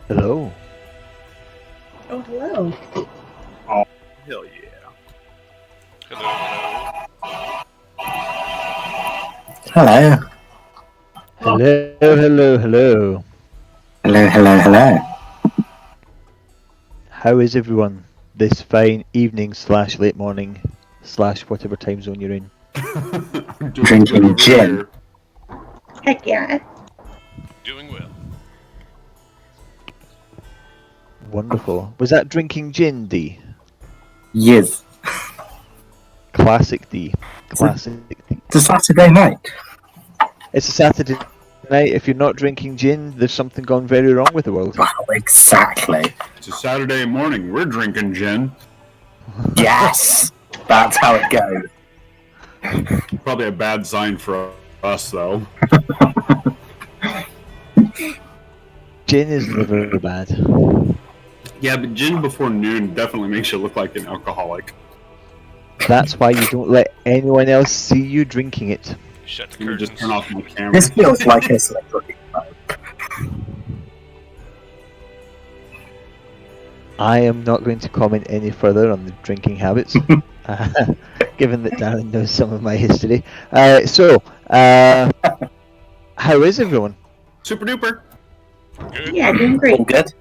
Hello. Oh, hello. Oh, hell yeah. Hello. Hello, hello, hello. Hello, hello, hello. How is everyone this fine evening / late morning / whatever time zone you're in? I'm doing Drinking good over gin. here. Heck yeah. Doing well. Wonderful. Was that drinking gin, D? Yes. Classic D. Classic D. It's a Saturday night. It's a Saturday night. If you're not drinking gin, there's something gone very wrong with the world. Wow, exactly. It's a Saturday morning. We're drinking gin. Yes. That's how it goes. Probably a bad sign for us, though. Gin is never bad. Yeah, but gin before noon definitely makes you look like an alcoholic. That's why you don't let anyone else see you drinking it. Shut the Let me curtains. just turn off my camera. This feels like a celebrity. I am not going to comment any further on the drinking habits, given that Darren knows some of my history. How is everyone? Super duper. Good. Yeah, doing All great. good?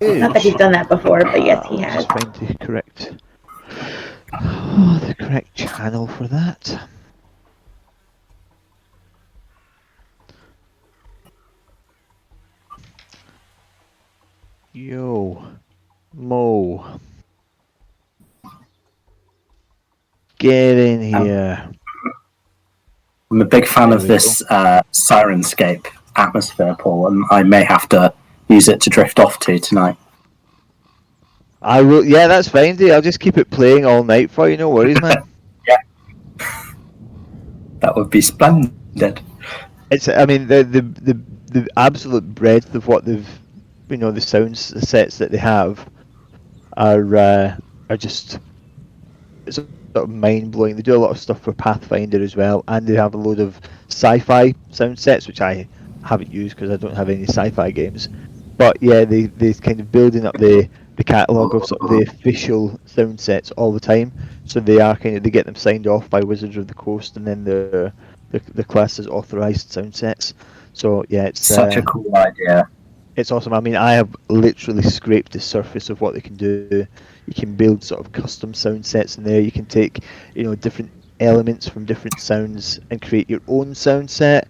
Not that he's done that before, but yes, he I'll has. just find the correct channel for that. Yo, Mo, get in here. I'm a big fan There of we this Sirenscape atmosphere, Paul, and I may have to use it to drift off to tonight. I will. Yeah, that's fine, D. I'll just keep it playing all night for you. No worries, man. That would be splendid. It's. I mean, the absolute breadth of what they've, the sound sets that they have are just it's sort of mind blowing. They do a lot of stuff for Pathfinder as well, and they have a load of sci-fi sound sets, which I haven't used because I don't have any sci-fi games. But yeah, they kind of building up the catalogue of sort of the official sound sets all the time. So they get them signed off by Wizards of the Coast, and then the class as authorized sound sets. So yeah, it's Such a cool idea. it's awesome. I mean, I have literally scraped the surface of what they can do. You can build sort of custom sound sets in there. You can take, different elements from different sounds and create your own sound set.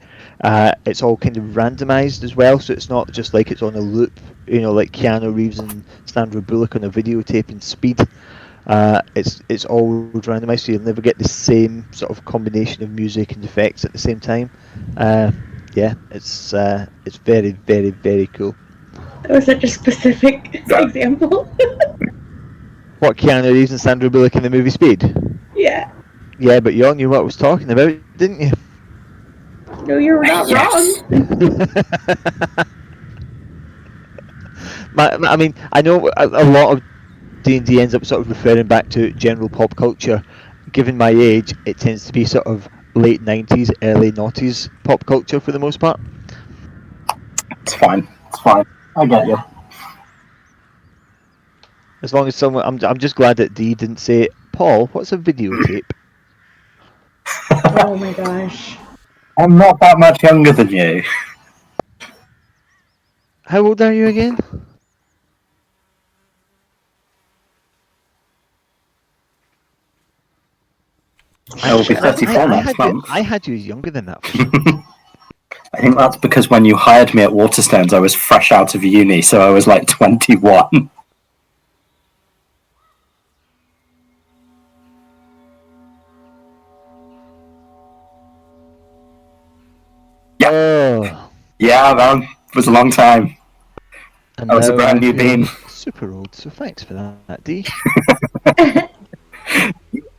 It's all kind of randomized as well, so it's not just like it's on a loop, like Keanu Reeves and Sandra Bullock on a videotape in Speed. It's all randomized, so you'll never get the same sort of combination of music and effects at the same time. Yeah, it's very, very, very cool. That was such a specific example. What, Keanu Reeves and Sandra Bullock in the movie Speed? Yeah. Yeah, but you all knew what I was talking about, didn't you? No, you're not wrong. I mean, I know a lot of D&D ends up sort of referring back to general pop culture. Given my age, it tends to be sort of late 90s, early noughties pop culture for the most part. It's fine. It's fine. I get you. As long as someone, I'm just glad that D didn't say, Paul, what's a videotape? Oh my gosh. I'm not that much younger than you. How old are you again? I will be 34 next month. I had you younger than that. I think that's because when you hired me at Waterstones, I was fresh out of uni, so I was like 21. Yeah. Oh. Yeah, man. It was a long time. And I was a now brand new feel bean. Super old, so thanks for that, D.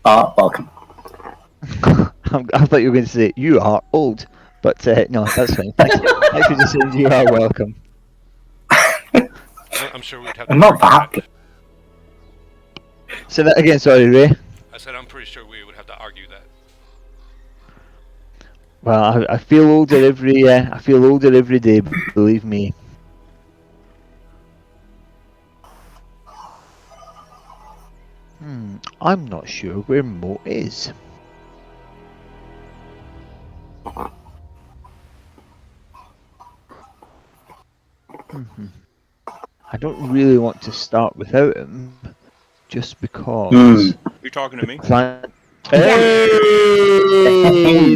Welcome. I thought you were going to say you are old, but no, that's fine. Thank you for saying you are welcome. I'm sure we'd have to I'm not argue that. Say that again, sorry, Ray. I said I'm pretty sure we would have to argue that. Well, I feel older every day. Believe me. I'm not sure where Mo is. I don't really want to start without him, just because. You're talking to me? Hey,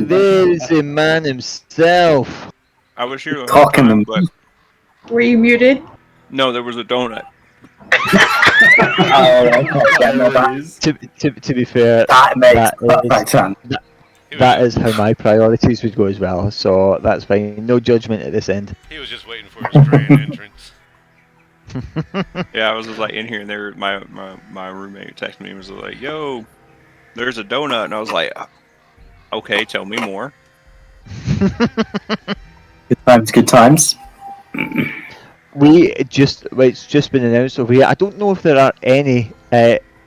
there's the man himself. I was here the whole Talking time, them. but Were you muted? no, there was a donut. To be fair, That makes that perfect sense. that is how my priorities would go as well. So that's fine. No judgment at this end. He was just waiting for his grand entrance. Yeah, I was just like in here, and there, my roommate texted me and was like, "Yo, there's a donut," and I was like, "Okay, tell me more." Good times. It's just been announced over here. I don't know if there are any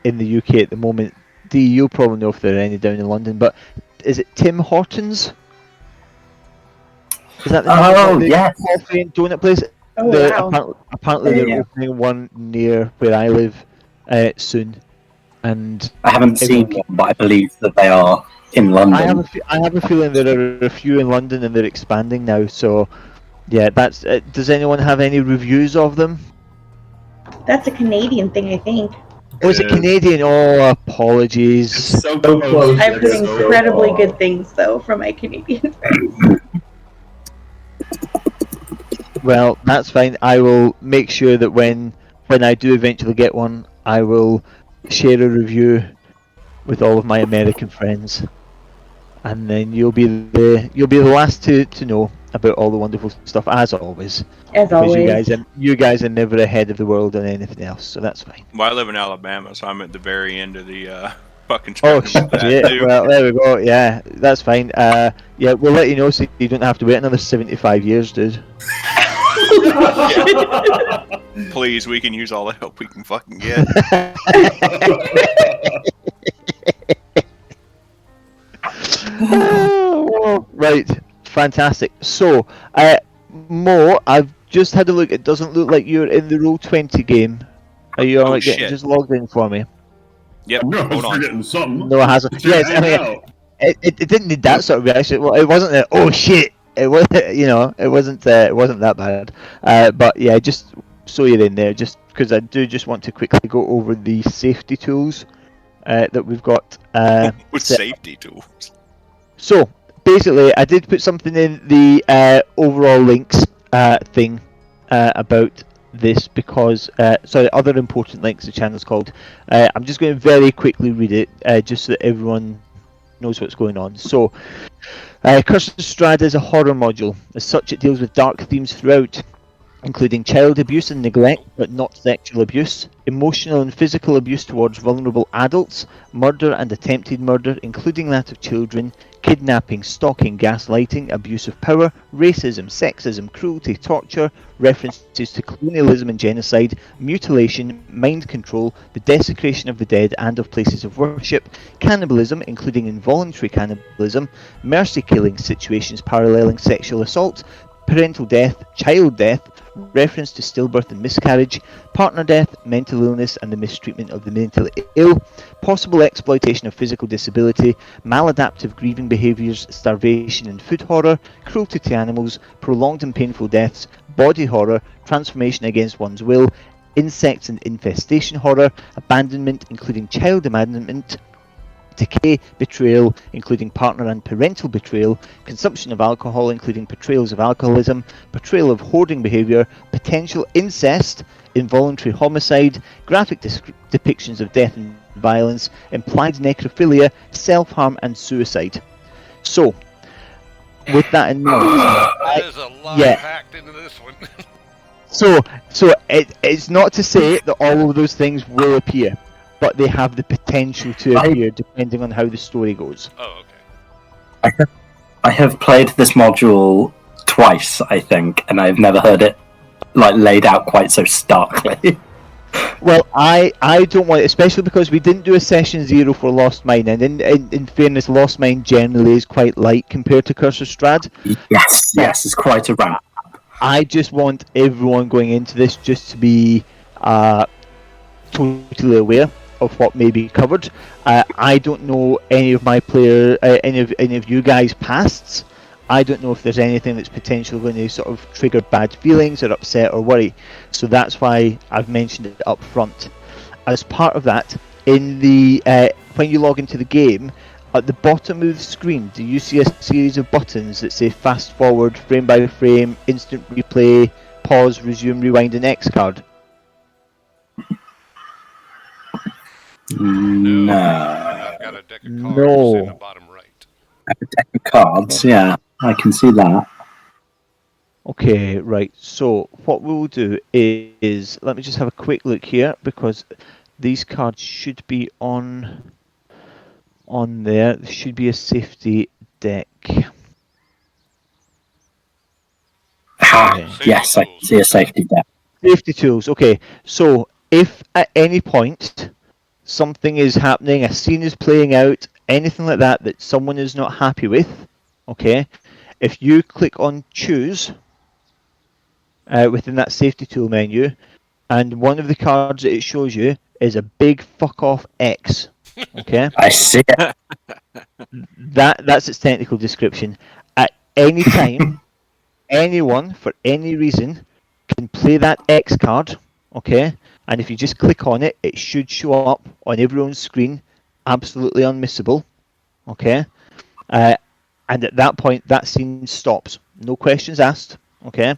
in the UK at the moment. You'll probably know if there are any down in London. But is it Tim Hortons? Is that the name of the yes. coffee and donut place? Oh, wow. Apparently they're Yeah. opening one near where I live soon. And I haven't seen one, but I believe that they are in London. I have a feeling there are a few in London and they're expanding now. So yeah, that's. Does anyone have any reviews of them? That's a Canadian thing, I think. Oh, is it Canadian? Oh, apologies. So close. I've heard so incredibly far. good things, though, from my Canadian friends. Well, that's fine. I will make sure that when I do eventually get one, I will share a review with all of my American friends, and then you'll be the last to know about all the wonderful stuff, as always. As Because always. you guys are never ahead of the world on anything else, so that's fine. Well, I live in Alabama, so I'm at the very end of the fucking Oh spectrum of that, shit! too. Well, there we go. Yeah, that's fine. Yeah, we'll let you know so you don't have to wait another 75 years, dude. Please, we can use all the help we can fucking get. Right, fantastic. So, Mo, I've just had a look. It doesn't look like you're in the Roll20 game. Are you alright getting shit. just logged in for me? Yep, No, hold on. forgetting something. No, it hasn't. Yes, I mean, it didn't need that sort of reaction. Well, it wasn't a, oh shit. It was, it wasn't that bad. But yeah, just so you're in there, just because I do just want to quickly go over the safety tools that we've got. With set. safety tools. So basically, I did put something in the overall links thing about this because other important links the channel's called. I'm just going to very quickly read it just so that everyone knows what's going on. So, Curse of Strahd is a horror module. As such, it deals with dark themes throughout, including child abuse and neglect, but not sexual abuse, emotional and physical abuse towards vulnerable adults, murder and attempted murder, including that of children, kidnapping, stalking, gaslighting, abuse of power, racism, sexism, cruelty, torture, references to colonialism and genocide, mutilation, mind control, the desecration of the dead and of places of worship, cannibalism, including involuntary cannibalism, mercy killing situations paralleling sexual assault, parental death, child death, reference to stillbirth and miscarriage, partner death, mental illness and the mistreatment of the mentally ill, possible exploitation of physical disability, maladaptive grieving behaviours, starvation and food horror, cruelty to animals, prolonged and painful deaths, body horror, transformation against one's will, insects and infestation horror, abandonment including child abandonment, decay, betrayal, including partner and parental betrayal, consumption of alcohol, including portrayals of alcoholism, portrayal of hoarding behaviour, potential incest, involuntary homicide, graphic depictions of death and violence, implied necrophilia, self-harm and suicide. So, with that in mind, There's a lot yeah. packed into this one. So it's not to say that all of those things will appear, but they have the potential to appear depending on how the story goes. Oh, okay. I have played this module twice, I think, and I've never heard it laid out quite so starkly. Well, I don't want, especially because we didn't do a session 0 for Lost Mine, and in fairness, Lost Mine generally is quite light compared to Curse of Strahd. Yes, it's quite a ramp. I just want everyone going into this just to be totally aware of what may be covered. I don't know any of my any of you guys' pasts. I don't know if there's anything that's potentially going to sort of trigger bad feelings or upset or worry. So that's why I've mentioned it up front. As part of that, in the when you log into the game, at the bottom of the screen, do you see a series of buttons that say fast forward, frame by frame, instant replay, pause, resume, rewind, and X card? No. I've got a deck of cards No. in the bottom right. Cards, yeah, I can see that. Okay, right. So what we'll do is let me just have a quick look here, because these cards should be on there. There should be a safety deck. Okay. Yes, I can see a safety deck. Safety tools. Okay, so if at any point something is happening, a scene is playing out, anything like that that someone is not happy with, okay, if you click on choose within that safety tool menu, and one of the cards that it shows you is a big fuck off X, okay, I see it. that's its technical description. At any time, anyone for any reason can play that X card, okay, and if you just click on it, it should show up on everyone's screen, absolutely unmissable, okay, and at that point that scene stops, no questions asked, okay,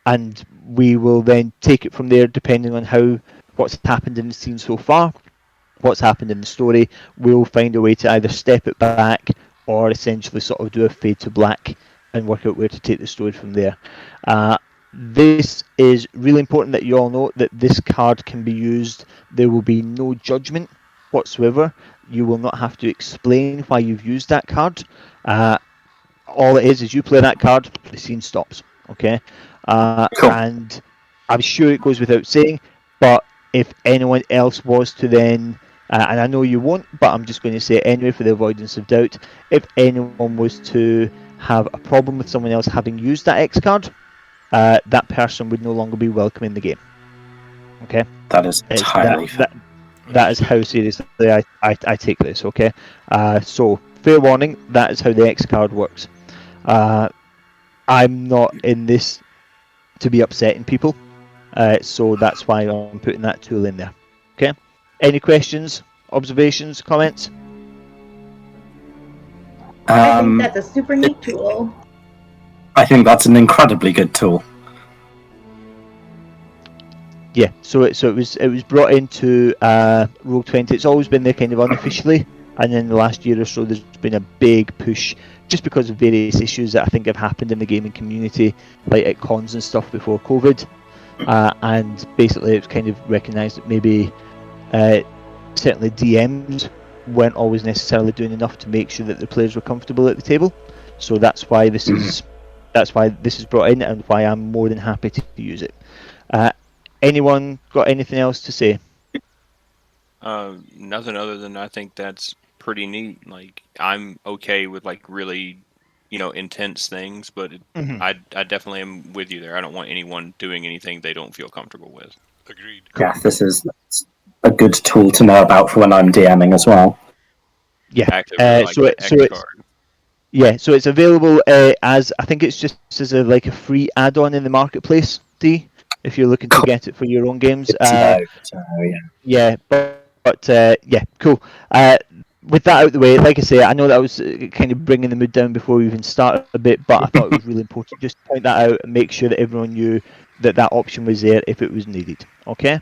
and we will then take it from there depending on what's happened in the scene so far, what's happened in the story. We'll find a way to either step it back or essentially sort of do a fade to black and work out where to take the story from there. This is really important that you all know that this card can be used. There will be no judgment whatsoever. You will not have to explain why you've used that card. All it is you play that card, the scene stops. Okay, Cool. And I'm sure it goes without saying, but if anyone else was to then, and I know you won't, but I'm just going to say it anyway for the avoidance of doubt, if anyone was to have a problem with someone else having used that X card, that person would no longer be welcome in the game. Okay, That is entirely that is how seriously I take this. Okay, so fair warning, that is how the X card works. I'm not in this to be upsetting people, so that's why I'm putting that tool in there. Okay, any questions, observations, comments? I think that's a super neat tool. I think that's an incredibly good tool. Yeah, so it was brought into Roll20. It's always been there kind of unofficially, and in the last year or so there's been a big push just because of various issues that I think have happened in the gaming community, like at cons and stuff before COVID, and basically it's kind of recognised that maybe certainly DMs weren't always necessarily doing enough to make sure that the players were comfortable at the table. So that's why this is brought in, and why I'm more than happy to use it. Anyone got anything else to say? Nothing other than I think that's pretty neat. Like, I'm okay with like really, intense things, but I definitely am with you there. I don't want anyone doing anything they don't feel comfortable with. Agreed. Yeah, this is a good tool to know about for when I'm DMing as well. Yeah. So it's available as, I think it's just as a free add-on in the marketplace, D, if you're looking to get it for your own games. Yeah, cool. With that out of the way, like I say, I know that I was kind of bringing the mood down before we even started a bit, but I thought it was really important just to point that out and make sure that everyone knew that option was there if it was needed. Okay?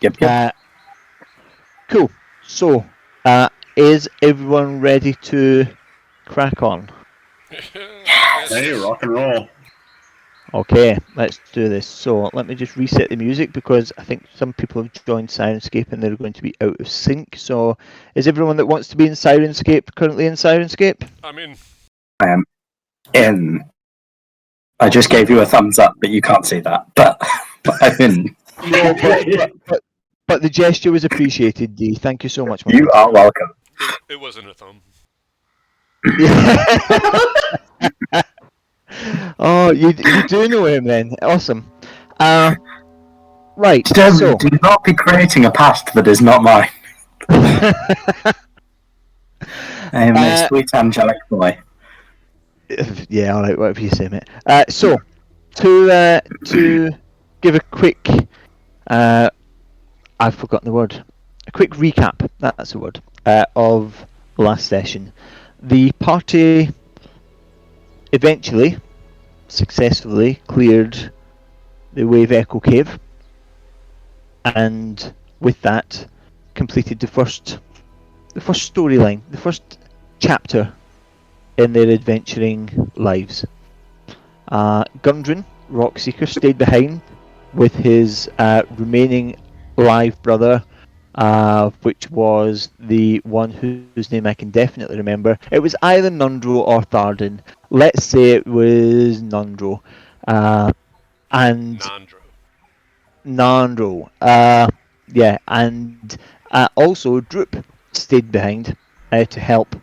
Yep. Cool. So, is everyone ready to crack on? Hey, rock and roll. Okay, let's do this. So let me just reset the music because I think some people have joined Sirenscape and they're going to be out of sync. So is everyone that wants to be in Sirenscape currently in Sirenscape? I'm in. I am in. I just gave you a thumbs up, but you can't see that. But I'm in. No, but the gesture was appreciated, D. Thank you so much, my You are welcome. It wasn't a thumb. friend. Oh, you do know him then. Awesome. Right, so Do not be creating a past that is not mine. I am a sweet angelic boy. yeah, all right, whatever you say, mate. So to give a quick, I've forgotten the word. A quick recap. That's the word of the last session. The party eventually, successfully cleared the Wave Echo Cave, and with that, completed the first storyline, the first chapter in their adventuring lives. Gundren, Rockseeker, stayed behind with his remaining live brother, which was the one whose name I can definitely remember. It was either Nundro or Tharden. Let's say it was Nundro. And Nandro. Nandro. Yeah, and also Droop stayed behind to help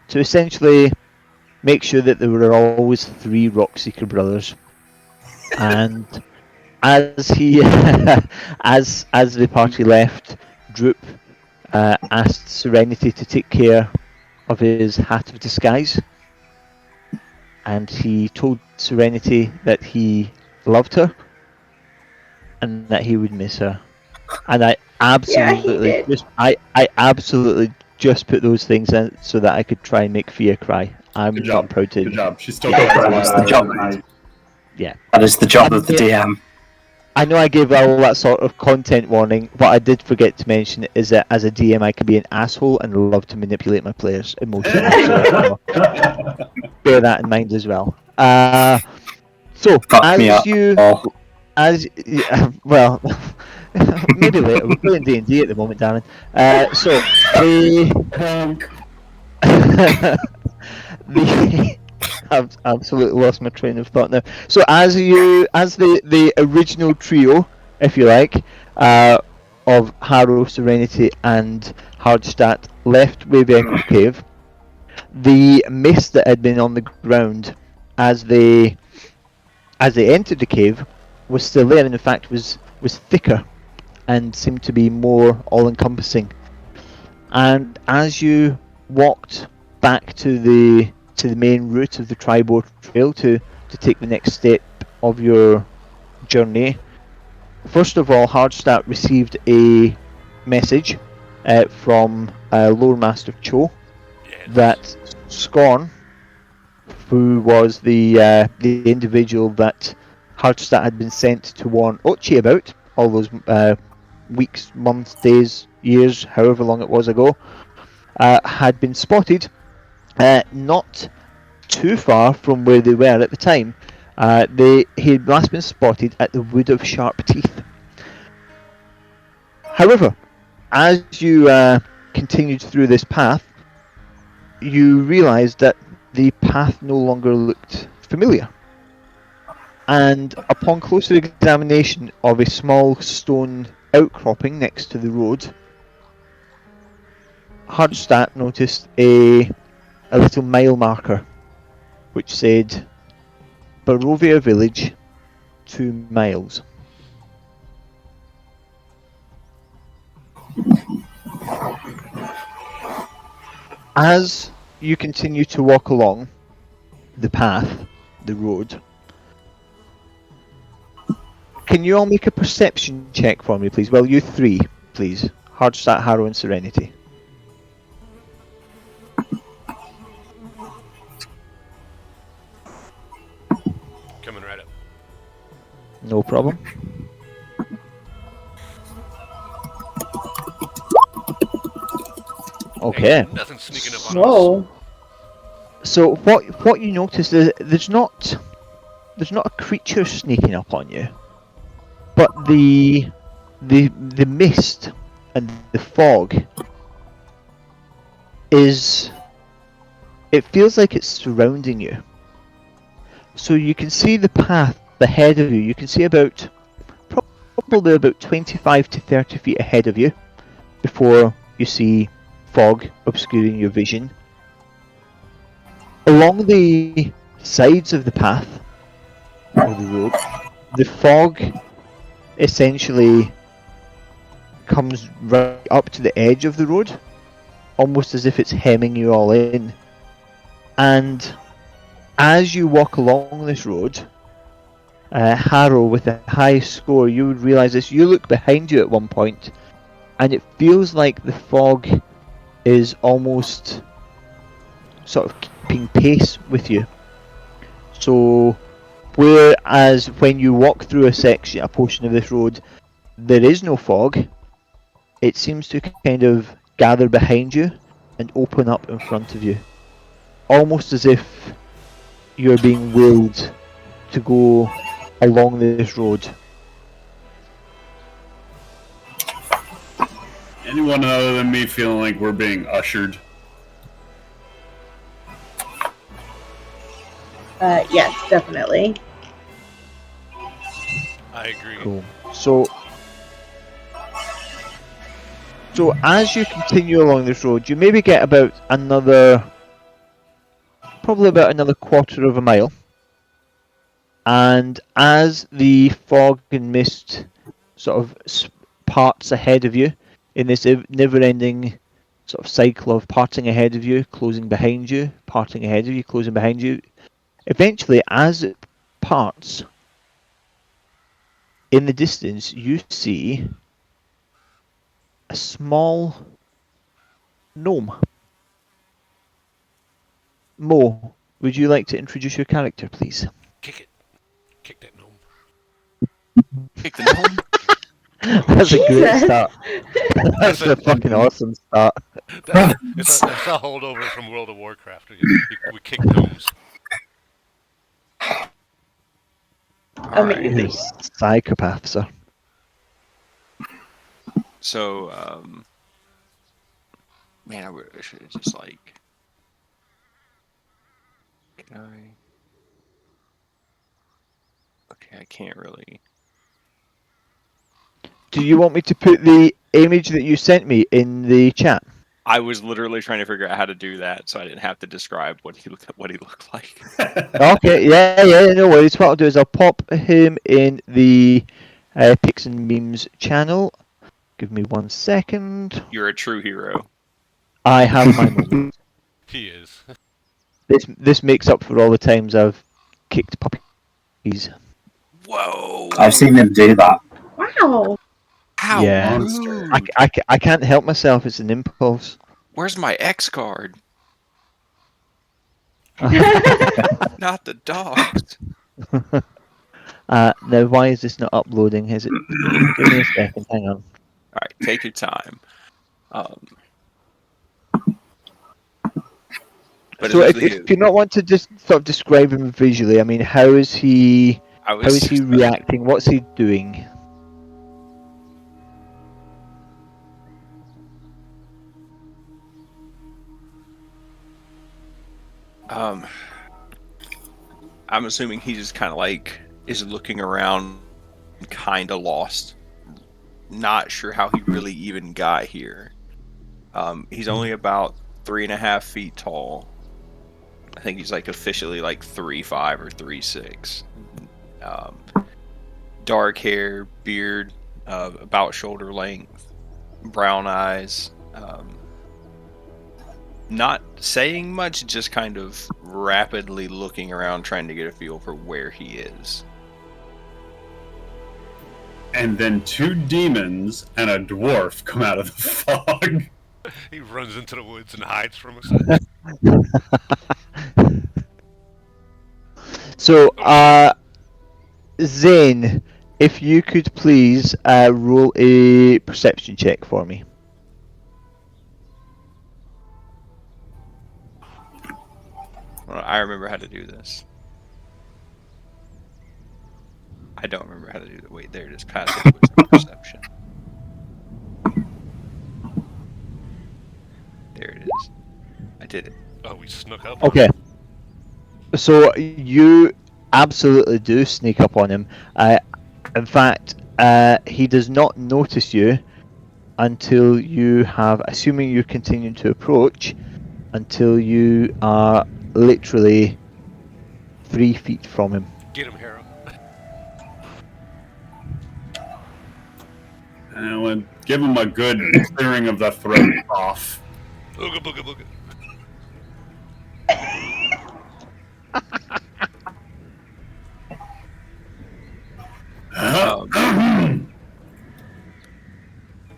to essentially make sure that there were always 3 Rockseeker brothers. And as he, as the party left, Droop asked Serenity to take care of his hat of disguise, and he told Serenity that he loved her and that he would miss her. And I absolutely I absolutely just put those things in so that I could try and make Fia cry. I'm Good job. proud to. Good job. She's still That's the job. Yeah. That is the job of the DM. I know I gave all that sort of content warning. What I did forget to mention is that as a DM, I can be an asshole and love to manipulate my players emotionally. So bear that in mind as well. So Fuck me up. Well, maybe later. We're playing D&D at the moment, Darren. So I've absolutely lost my train of thought now. So as the original trio, if you like, of Harrow, Serenity, and Hardstadt left Wave Echo Cave, the mist that had been on the ground as they entered the cave was still there, and in fact was thicker and seemed to be more all-encompassing. And as you walked back to the main route of the Tribord Trail to take the next step of your journey, first of all, Hardstadt received a message from Lore Master Cho that Scorn, who was the individual that Hardstadt had been sent to warn Ochi about all those weeks, months, days, years, however long it was ago, had been spotted not too far from where they were at the time. He had last been spotted at the Wood of Sharp Teeth. However, as you continued through this path, you realised that the path no longer looked familiar. And upon closer examination of a small stone outcropping next to the road, Hardstadt noticed a little mile marker which said Barovia Village, 2 miles. As you continue to walk along the path, the road, can you all make a perception check for me, please? Well, you 3, please. Hardstadt, Harrow, and Serenity. Coming right up. No problem. Okay. Ain't nothing sneaking up on us. Whoa. So what you notice is there's not there's not a creature sneaking up on you, but the mist and the fog is, it feels like it's surrounding you. So you can see the path ahead of you. You can see about probably about 25 to 30 feet ahead of you before you see fog obscuring your vision. Along the sides of the path of the road, the fog essentially comes right up to the edge of the road, almost as if it's hemming you all in. And as you walk along this road, Harrow, with the highest score, you would realise this. You look behind you at one point, and it feels like the fog is almost sort of keeping pace with you. So, whereas when you walk through a portion of this road, there is no fog, it seems to kind of gather behind you and open up in front of you. Almost as if you're being willed to go along this road. Anyone other than me feeling like we're being ushered? Yes, definitely. I agree. Cool. So as you continue along this road, you maybe get about probably about another quarter of a mile. And as the fog and mist sort of parts ahead of you in this never-ending sort of cycle of parting ahead of you, closing behind you, parting ahead of you, closing behind you, eventually, as it parts, in the distance, you see a small gnome. Mo, would you like to introduce your character, please? Kick it. Kick that gnome. Kick the gnome. That's a great Jesus. start. That's a fucking awesome start. It's a holdover from World of Warcraft. We kick gnomes. Amazing. You're a psychopath, sir. So, man, I should have just like. Can I? Okay, I can't really. Do you want me to put the image that you sent me in the chat? I was literally trying to figure out how to do that, so I didn't have to describe what he looked like. Okay, yeah, no worries. What I'll do is I'll pop him in the Pics and Memes channel. Give me 1 second. You're a true hero. I have my moment. He is. This makes up for all the times I've kicked puppies. Whoa! I've seen him do that. Wow. How Yeah. rude! I can't help myself. It's an impulse. Where's my X card? Not the dogs. Now, why is this not uploading? Is it? Give me a second. Hang on. All right, take your time. But So, if essentially, you not want to just sort of describe him visually, I mean, how is he I was reacting? What's he doing? I'm assuming he just kind of like is looking around, kind of lost, not sure how he really even got here. He's only about 3.5 feet tall. I think he's like officially like 3'5" or 3'6". Dark hair, beard, about shoulder length, brown eyes. Not saying much, just kind of rapidly looking around, trying to get a feel for where he is. And then 2 demons and a dwarf come out of the fog. He runs into the woods and hides from us. So, Zane, if you could please roll a perception check for me. Well, I remember how to do this. I don't remember how to do that. Wait, there it is. Passive wisdom perception. There it is. I did it. Oh, we snuck up. Okay. So you absolutely do sneak up on him. In fact, he does not notice you until you have, assuming you're continuing to approach, until you are literally 3 feet from him. Get him, Hero. And I would give him a good clearing of the throat off. Booga booga booga.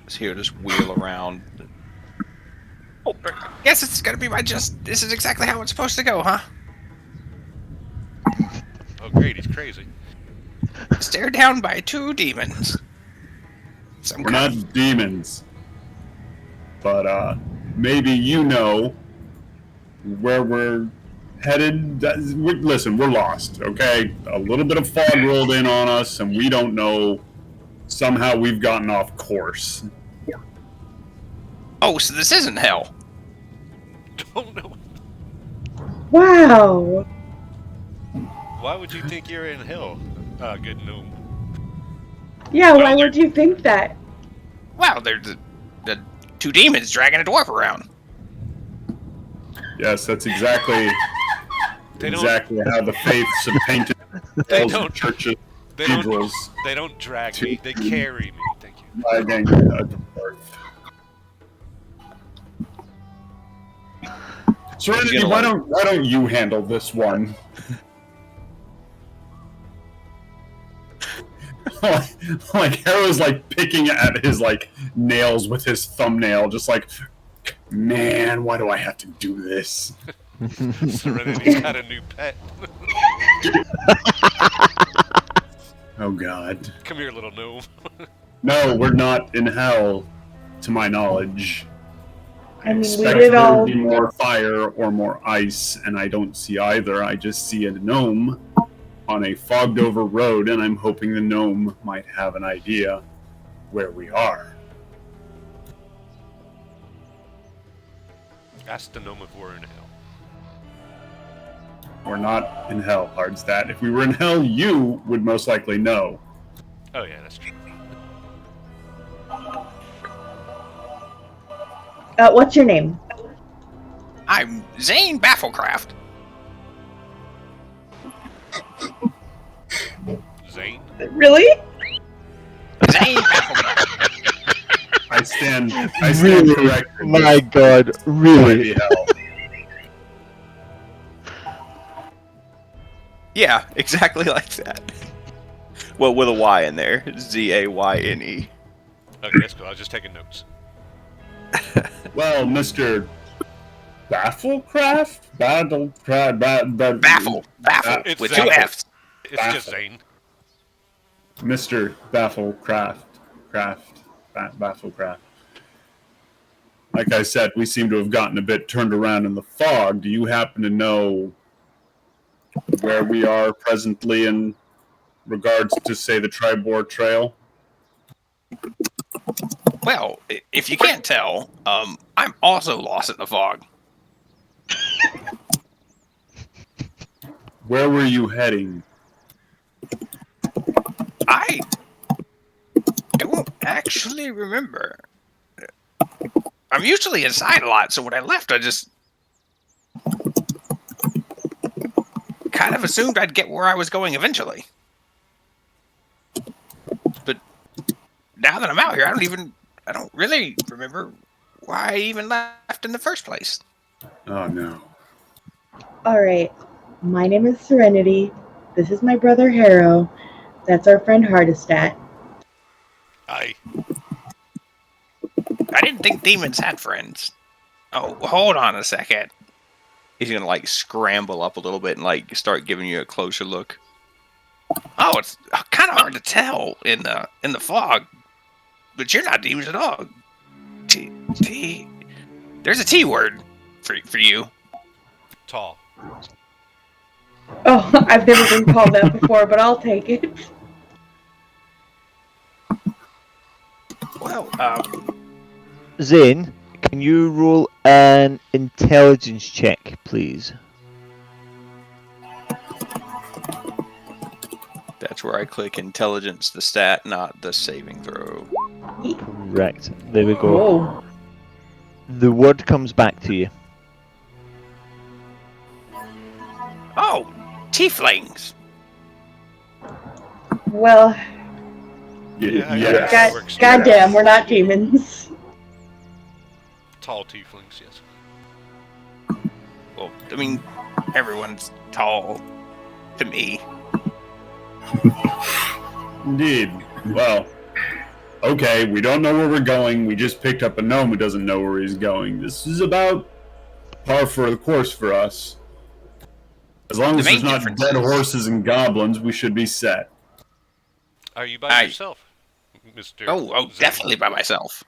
So here, just wheel around. Oh, guess it's gonna be this is exactly how it's supposed to go, huh? Oh, great, he's crazy. Stared down by 2 demons. We're not demons. But maybe you know where we're headed. Listen, we're lost, okay? A little bit of fog rolled in on us, and we don't know. Somehow we've gotten off course. Oh, so this isn't hell. Don't know. Wow. Why would you think you're in hell? Good gnome. Yeah, why would you think that? Wow, there's the 2 demons dragging a dwarf around. Yes, that's exactly how the faiths have painted churches, cathedrals. They don't drag me. They carry me. Thank you. Dragging a dwarf. Serenity, why don't you handle this one? like Harrow's like picking at his like nails with his thumbnail, just like, man, why do I have to do this? Serenity's got a new pet. Oh God. Come here, little gnome. No, we're not in hell, to my knowledge. I mean, we expect did there all. to be more fire or more ice, and I don't see either. I just see a gnome on a fogged over road, and I'm hoping the gnome might have an idea where we are. Ask the gnome if we're in hell. We're not in hell, Hardstat. If we were in hell, you would most likely know. Oh yeah, that's true. What's your name? I'm Zane Bafflecraft. Zane? Really? Zane Bafflecraft. I stand Really? corrected. My God, really? Hell. Yeah, exactly like that. Well, with a Y in there. Zayne. Okay, that's cool. I was just taking notes. Well, Mr. Bafflecraft? Baffle. It's With Zane. 2 F's. It's just Zane. Mr. Bafflecraft. Bafflecraft. Like I said, we seem to have gotten a bit turned around in the fog. Do you happen to know where we are presently in regards to, say, the Tribor Trail? Well, if you can't tell, I'm also lost in the fog. Where were you heading? I don't actually remember. I'm usually inside a lot, so when I left, I just kind of assumed I'd get where I was going eventually. But now that I'm out here, I don't really remember why I even left in the first place. Oh, no. Alright. My name is Serenity. This is my brother Harrow. That's our friend Hardestat. I didn't think demons had friends. Oh, hold on a second. He's gonna like scramble up a little bit and like start giving you a closer look. Oh, it's kind of hard to tell in the fog, but you're not demons at all. T. There's a T word for you. tall. Oh, I've never been called that before, but I'll take it. Well, Zane, can you roll an intelligence check, please? that's where I click intelligence, the stat, not the saving throw. Correct. There we go. Whoa. The word comes back to you. Oh, tieflings. Well, Yeah, I yes. guess it works. goddamn, we're not demons. Tall tieflings, yes. Well, I mean, everyone's tall to me. Indeed. Well, okay, we don't know where we're going. We just picked up a gnome who doesn't know where he's going. This is about par for the course for us. As long The as there's main not difference dead is- horses and goblins, we should be set. Are you by yourself, Mr. Oh, Zane? definitely by myself.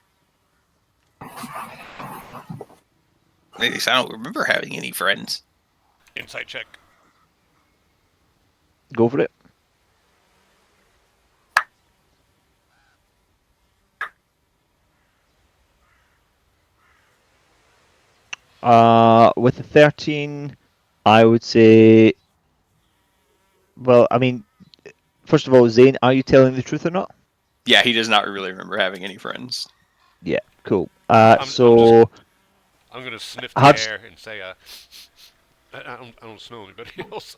At least I don't remember having any friends. Insight check. Go for it. With the 13, I would say. Well, I mean, first of all, Zane, are you telling the truth or not? Yeah, he does not really remember having any friends. Yeah, cool. I'm gonna sniff the How'd- air and say, I don't smell anybody else.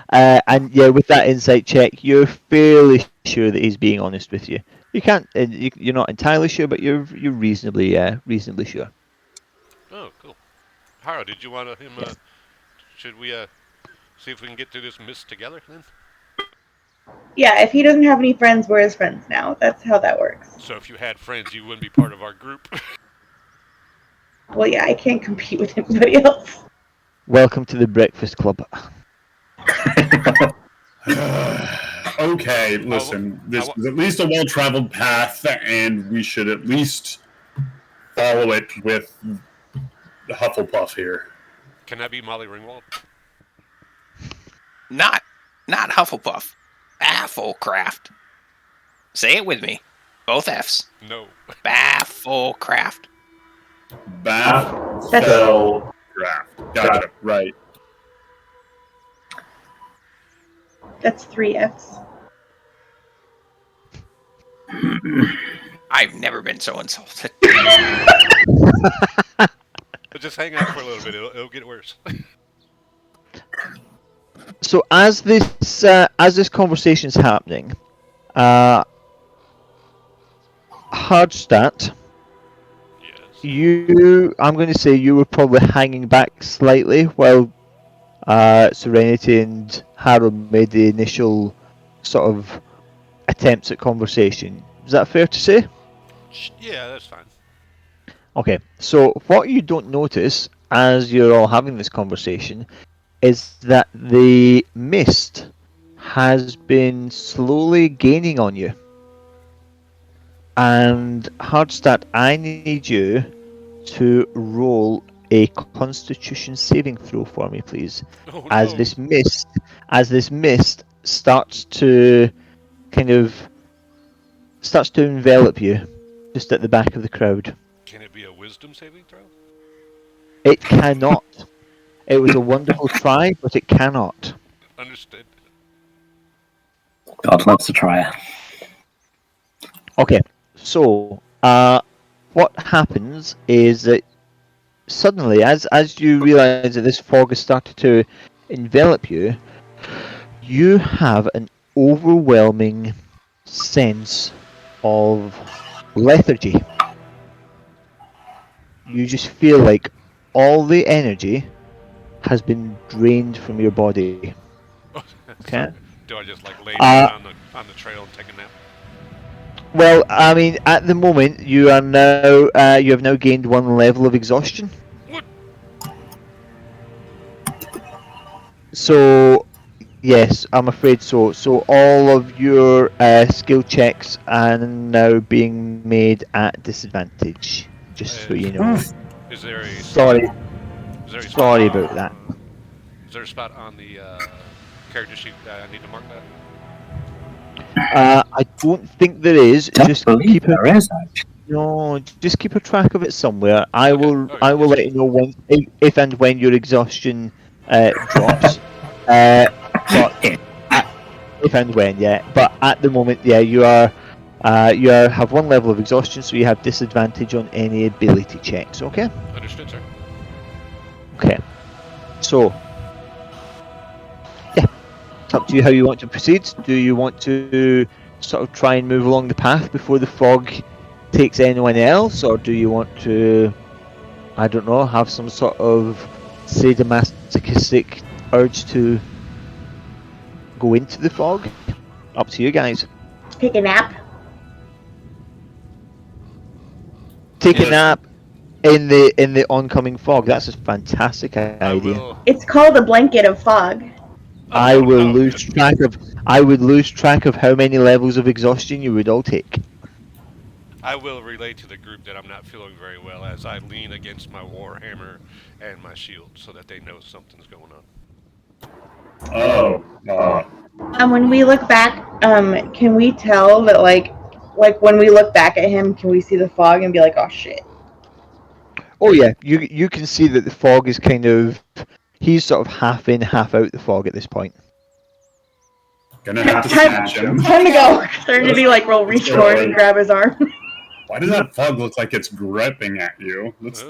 And yeah, with that insight check, you're fairly sure that he's being honest with you. You can't, you're not entirely sure, but you're reasonably sure. Oh, cool. Haro, did you want him? Should we see if we can get through this mist together then? Yeah, if he doesn't have any friends, we're his friends now. That's how that works. So if you had friends, you wouldn't be part of our group. Well, yeah, I can't compete with anybody else. Welcome to the Breakfast Club. Okay, listen. This is at least a well-traveled path, and we should at least follow it with Hufflepuff here. Can that be Molly Ringwald? Not Hufflepuff. Bafflecraft. Say it with me. Both F's. No. Bafflecraft. Bafflecraft. Gotcha. Right. That's 3 F's. I've never been so insulted. But just hang out for a little bit. It'll get worse. So as this conversation's happening, Hardstadt, Yes. I'm going to say you were probably hanging back slightly while Serenity and Harold made the initial sort of attempts at conversation. Is that fair to say? Yeah, that's fine. Okay, so what you don't notice as you're all having this conversation is that the mist has been slowly gaining on you. And Hardstadt, I need you to roll a Constitution saving throw for me, please. Oh, As no. this mist starts to envelop you just at the back of the crowd. Can it be a wisdom saving throw? It cannot. It was a wonderful try, but it cannot. Understood. God loves to try it. Okay, so what happens is that suddenly, as you realise that this fog has started to envelop you, you have an overwhelming sense of lethargy. You just feel like all the energy has been drained from your body. Okay. So, do I just like lay down on the trail and take a nap? Well, I mean, at the moment you are now you have now gained 1 level of exhaustion. What? So, yes, I'm afraid so. So all of your skill checks are now being made at disadvantage. Just so you know. Is there a Sorry. Is there a spot Sorry on- about that. Is there a spot on the character sheet that I need to mark that? I don't think there is. Don't Just believe keep a there is, actually. no. Just keep a track of it somewhere. I Okay, will. okay, I will yes, let sir. you know when, if and when your exhaustion drops. But if and when, yeah. But at the moment, yeah, you have one level of exhaustion, so you have disadvantage on any ability checks. Okay. Understood, sir. Okay. So, yeah, it's up to you how you want to proceed. Do you want to sort of try and move along the path before the fog takes anyone else, or do you want to, I don't know, have some sort of sadomasochistic urge to go into the fog? Up to you guys. Take a nap. Take a Listen. nap in the oncoming fog. That's a fantastic I idea. will. It's called a blanket of fog. I will lose yes. track of. I would lose track of how many levels of exhaustion you would all take. I will relate to the group that I'm not feeling very well as I lean against my warhammer and my shield so that they know something's going on. Oh, When we look back, can we tell that like when we look back at him, can we see the fog and be like, oh shit? Oh yeah, you can see that the fog is kind of. He's sort of half in, half out the fog at this point. gonna have to Time, snatch him. time to go. Serenity will reach forward and grab his arm. Why does that fog look like it's gripping at you? Let's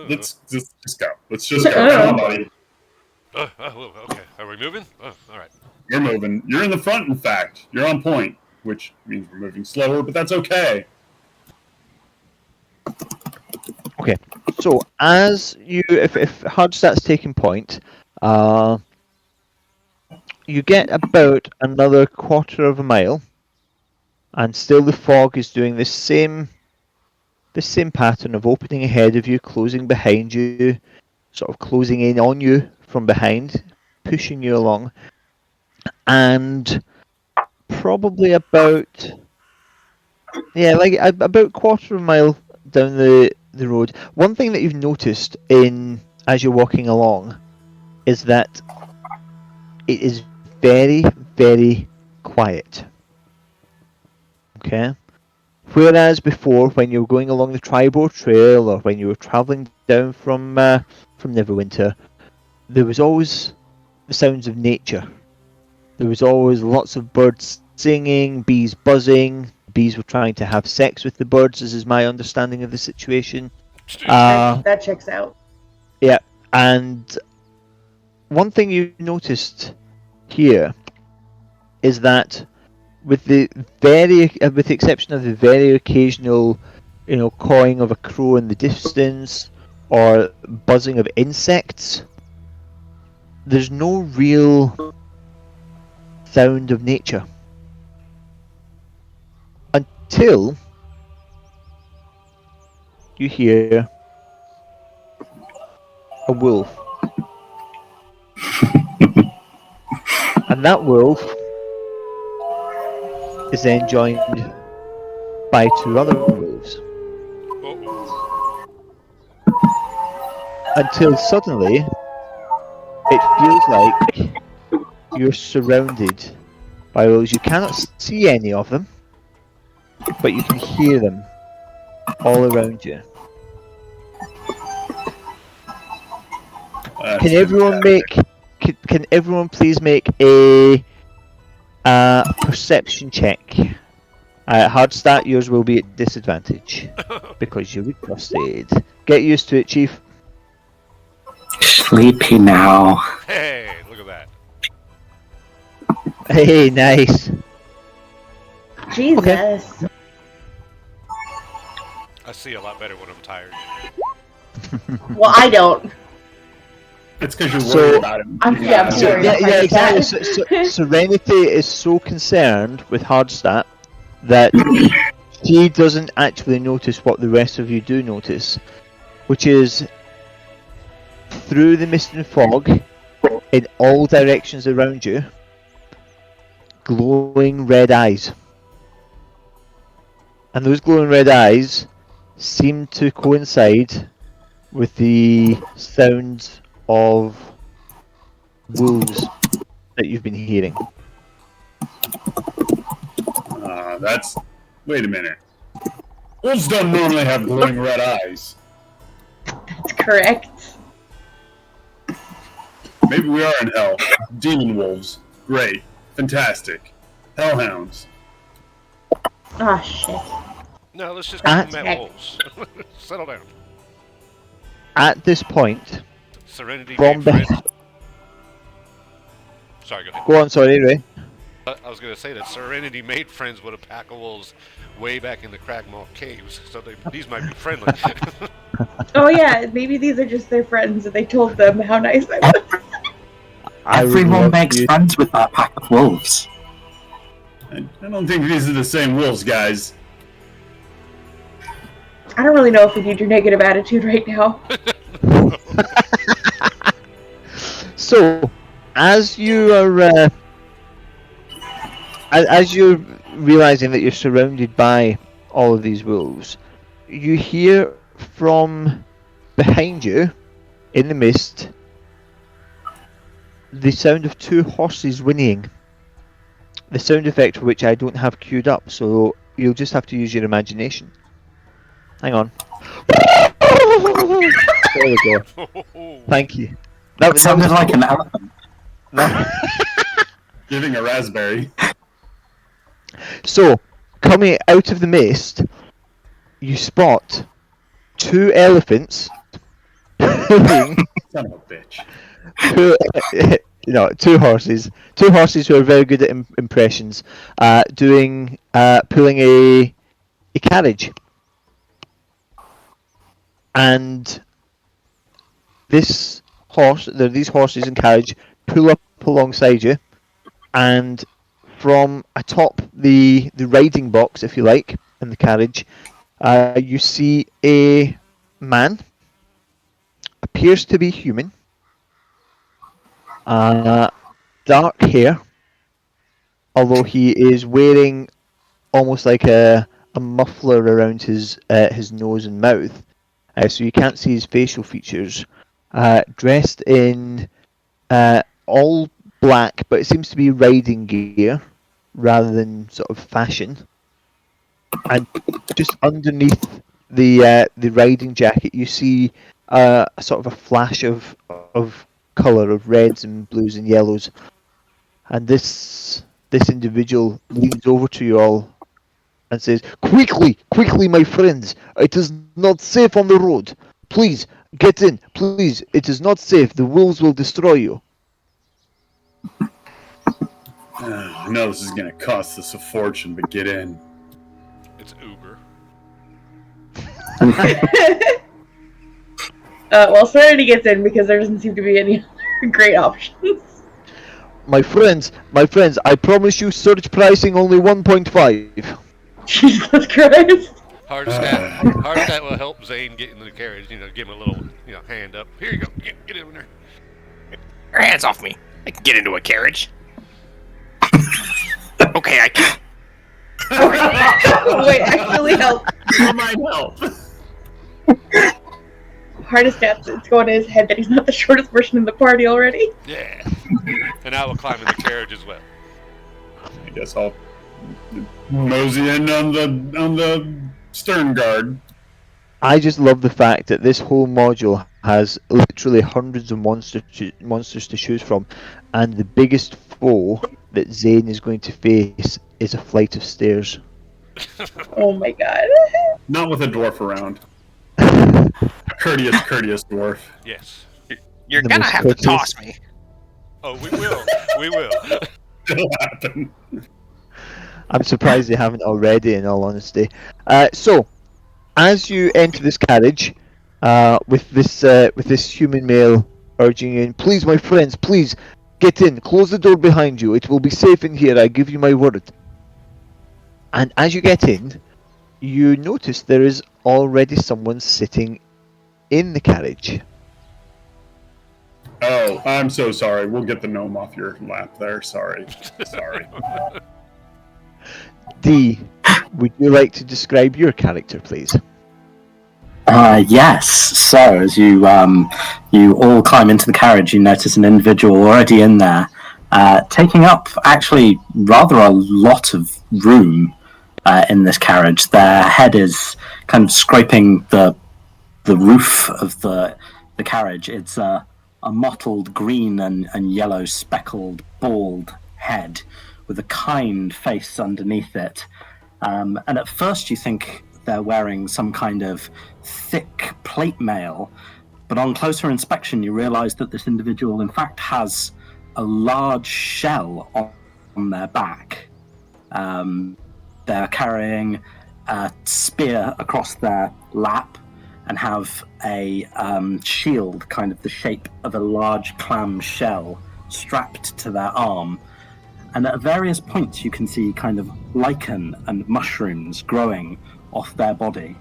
just go. Let's just go. Oh. Come on, buddy. Okay. Are we moving? Oh, all right. You're moving. You're in the front, in fact. You're on point, which means we're moving slower, but that's okay. Okay, so as you, if Hardstat's taking point, you get about another quarter of a mile, and still the fog is doing the same pattern of opening ahead of you, closing behind you, sort of closing in on you from behind, pushing you along, and probably about about quarter of a mile down the road. One thing that you've noticed as you're walking along is that it is very, very quiet. Okay? Whereas before, when you were going along the Tribor Trail or when you were travelling down from Neverwinter, there was always the sounds of nature. There was always lots of birds singing, bees buzzing. Bees were trying to have sex with the birds, as is my understanding of the situation. That checks out. Yeah, and one thing you noticed here is that with the exception of the very occasional, cawing of a crow in the distance or buzzing of insects, there's no real sound of nature until you hear a wolf. And that wolf is then joined by two other wolves. Uh-oh. Until suddenly, it feels like you're surrounded by wolves. You cannot see any of them, but you can hear them all around you. Can everyone please make a perception check? Hardstat, yours will be at disadvantage because you're exhausted. Get used to it, Chief. Sleepy now. Hey, look at that. Hey, nice. Jesus. Okay. I see a lot better when I'm tired. Well, I don't. It's because you're So- worried about him. I'm worried. Yeah, exactly. Serenity is so concerned with Hardstat that she doesn't actually notice what the rest of you do notice, which is through the mist and fog, in all directions around you, glowing red eyes. And those glowing red eyes seem to coincide with the sounds of wolves that you've been hearing. that's... Wait a minute. Wolves don't normally have glowing red eyes. That's correct. Maybe we are in hell. Demon wolves. Great. Fantastic. Hellhounds. Oh, shit. No, let's just call them Heck. Met Wolves. Settle down. At this point, Serenity from made friends. the... Sorry, go ahead. Go on, sorry, Ray. I was going to say that Serenity made friends with a pack of wolves way back in the Cragmaw caves, so these might be friendly. Oh, yeah, maybe these are just their friends and they told them how nice I was. I would Everyone love makes you- friends with that pack of wolves. I don't think these are the same wolves, guys. I don't really know if we need your negative attitude right now. So, as you are, as you're realizing that you're surrounded by all of these wolves, you hear from behind you, in the mist, the sound of two horses whinnying. The sound effect for which I don't have queued up, so you'll just have to use your imagination. Hang on. There we go. Thank you. That sounded like an elephant. Giving a raspberry. So, coming out of the mist, you spot two elephants doing Son of a bitch. two horses who are very good at impressions, pulling a carriage, and these horses and carriage pull up alongside you, and from atop the riding box, if you like, in the carriage, you see a man, appears to be human, dark hair, although he is wearing almost like a muffler around his nose and mouth, so you can't see his facial features. Dressed in all black, but it seems to be riding gear rather than sort of fashion. And just underneath the riding jacket, you see a sort of a flash of colour, of reds and blues and yellows. And this individual leans over to you all and says, quickly, my friends! It is not safe on the road. Please, get in. Please, it is not safe. The wolves will destroy you." I know this is going to cost us a fortune, but get in. It's Uber. Well, Serenity gets in because there doesn't seem to be any other great options. My friends, I promise you surge pricing only 1.5. Jesus Christ. Hardestat will help Zane get in the carriage, give him a little, hand up. Here you go, get in there. Your hands off me. I can get into a carriage. Okay, I can. Wait, actually help. You might help. Hardestat, it's going to his head that he's not the shortest person in the party already. Yeah. And I will climb in the carriage as well. I guess I'll mosey in on the stern guard. I just love the fact that this whole module has literally hundreds of monsters to choose from, and the biggest foe that Zane is going to face is a flight of stairs. Oh my god. Not with a dwarf around. A courteous dwarf. Yes. You're The gonna most have to courteous- toss me. Oh, we will. We will. It'll happen. I'm surprised they haven't already, in all honesty. So, as you enter this carriage, with this human male urging you in, please, my friends, please, get in, close the door behind you, it will be safe in here, I give you my word. And as you get in, you notice there is already someone sitting in the carriage. Oh, I'm so sorry. We'll get the gnome off your lap there. Sorry. D, would you like to describe your character, please? Yes. So as you all climb into the carriage, you notice an individual already in there, taking up actually rather a lot of room. in this carriage. Their head is kind of scraping the roof of the carriage. It's a mottled green and yellow speckled bald head with a kind face underneath it. And at first you think they're wearing some kind of thick plate mail, but on closer inspection you realize that this individual in fact has a large shell on their back. They're carrying a spear across their lap and have a shield kind of the shape of a large clam shell strapped to their arm. And at various points you can see kind of lichen and mushrooms growing off their body.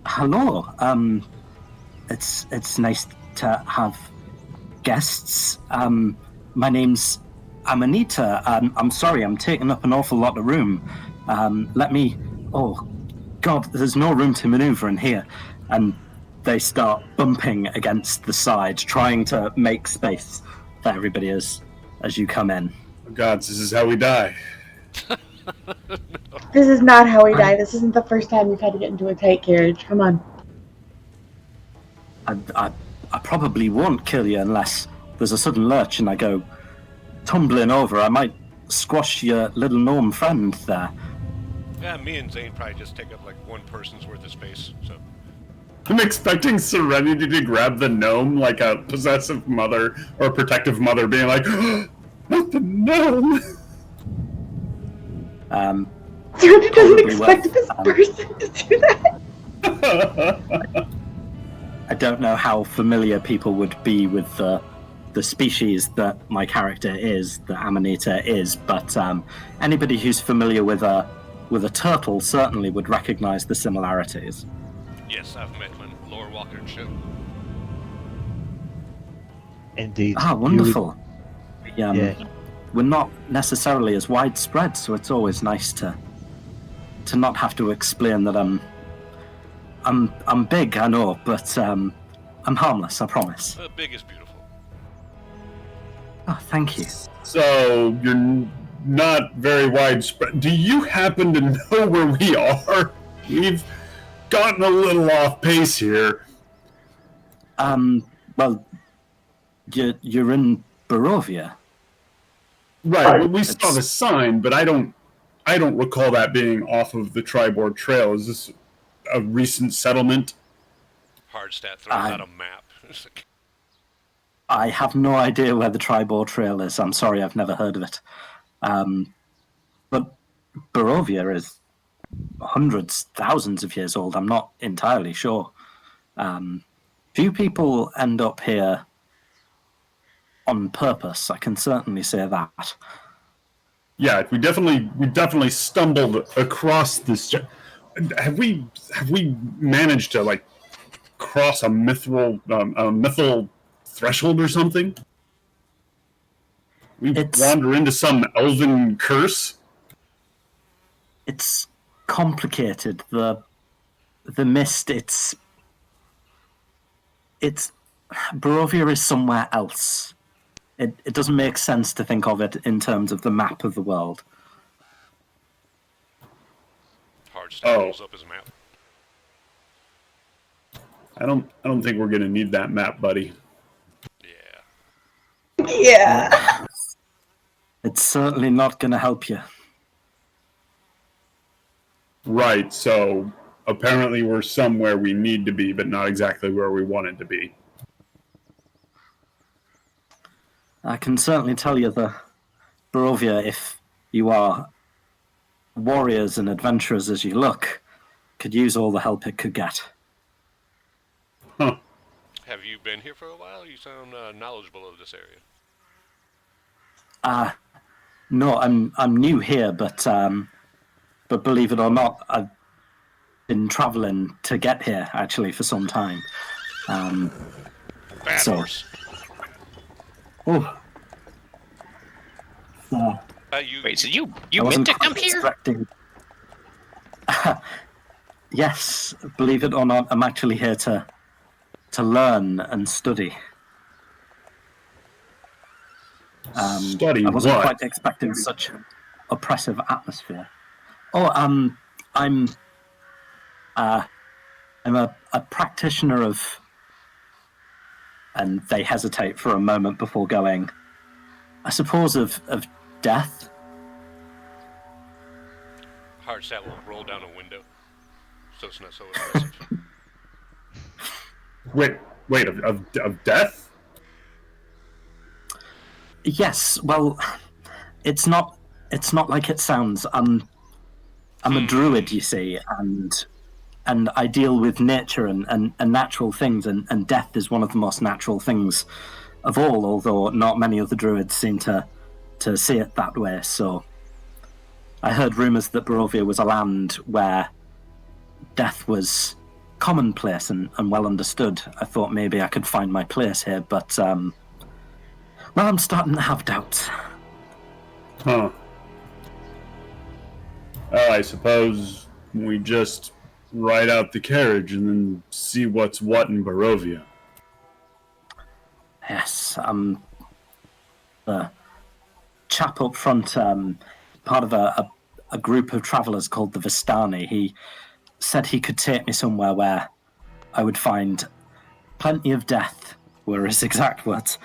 Hello. It's nice to have guests. My name's Amanita. I'm sorry, I'm taking up an awful lot of room. Let me... Oh, God, there's no room to maneuver in here. And they start bumping against the side, trying to make space for everybody as you come in. Oh, God, this is how we die. This is not how we die. This isn't the first time we've had to get into a tight carriage. Come on. I probably won't kill you unless there's a sudden lurch and I go tumbling over. I might squash your little gnome friend there. Yeah, me and Zane probably just take up like one person's worth of space. So I'm expecting Serenity to grab the gnome like a possessive mother or protective mother, being like, oh, not the gnome! Serenity doesn't expect this person to do that. I don't know how familiar people would be with the species that my character is, that Amanita is, but anybody who's familiar with a turtle certainly would recognize the similarities. yes, I've met one, Lore Walker and shit. Indeed. Ah, wonderful. Yeah. We're not necessarily as widespread, so it's always nice to not have to explain that I'm big, I know, but I'm harmless, I promise. Big is beautiful. Oh, thank you. So, you're not very widespread. Do you happen to know where we are? We've gotten a little off pace here. Well, you're in Barovia. Right, well, we saw the sign, but I don't recall that being off of the Triboard Trail. Is this a recent settlement? Hardstat throws out a map. I have no idea where the Tribor Trail is. I'm sorry, I've never heard of it. But Barovia is hundreds, thousands of years old. I'm not entirely sure. Few people end up here on purpose. I can certainly say that. Yeah, we definitely stumbled across this. Have we managed to like cross a mythical threshold or something? We wander into some elven curse. It's complicated. The mist. It's Barovia is somewhere else. It doesn't make sense to think of it in terms of the map of the world. Hardstat pulls up his map. I don't think we're gonna need that map, buddy. Yeah. Yeah. It's certainly not going to help you. Right, so apparently we're somewhere we need to be, but not exactly where we wanted to be. I can certainly tell you the Barovia, if you are warriors and adventurers as you look, could use all the help it could get. Huh. Have you been here for a while? You sound knowledgeable of this area. No, I'm new here, but believe it or not, I've been traveling to get here actually for some time. Bad horse. Oh. Wait, so you I meant wasn't to come quite here? expecting... Yes, believe it or not, I'm actually here to learn and study. Study I wasn't what? quite expecting such oppressive atmosphere. Oh, I'm a practitioner of, and they hesitate for a moment before going, I suppose of death. Hardstaff will roll down a window, so it's not so aggressive. Wait, of death? Yes, well, it's not like it sounds. I'm a druid, you see, and I deal with nature and natural things, and death is one of the most natural things of all, although not many of the druids seem to see it that way. So I heard rumours that Barovia was a land where death was commonplace and well understood. I thought maybe I could find my place here, but well, I'm starting to have doubts. Huh. Well, I suppose we just ride out the carriage and then see what's what in Barovia. Yes, the chap up front, part of a group of travellers called the Vistani. He said he could take me somewhere where I would find plenty of death, were his exact words.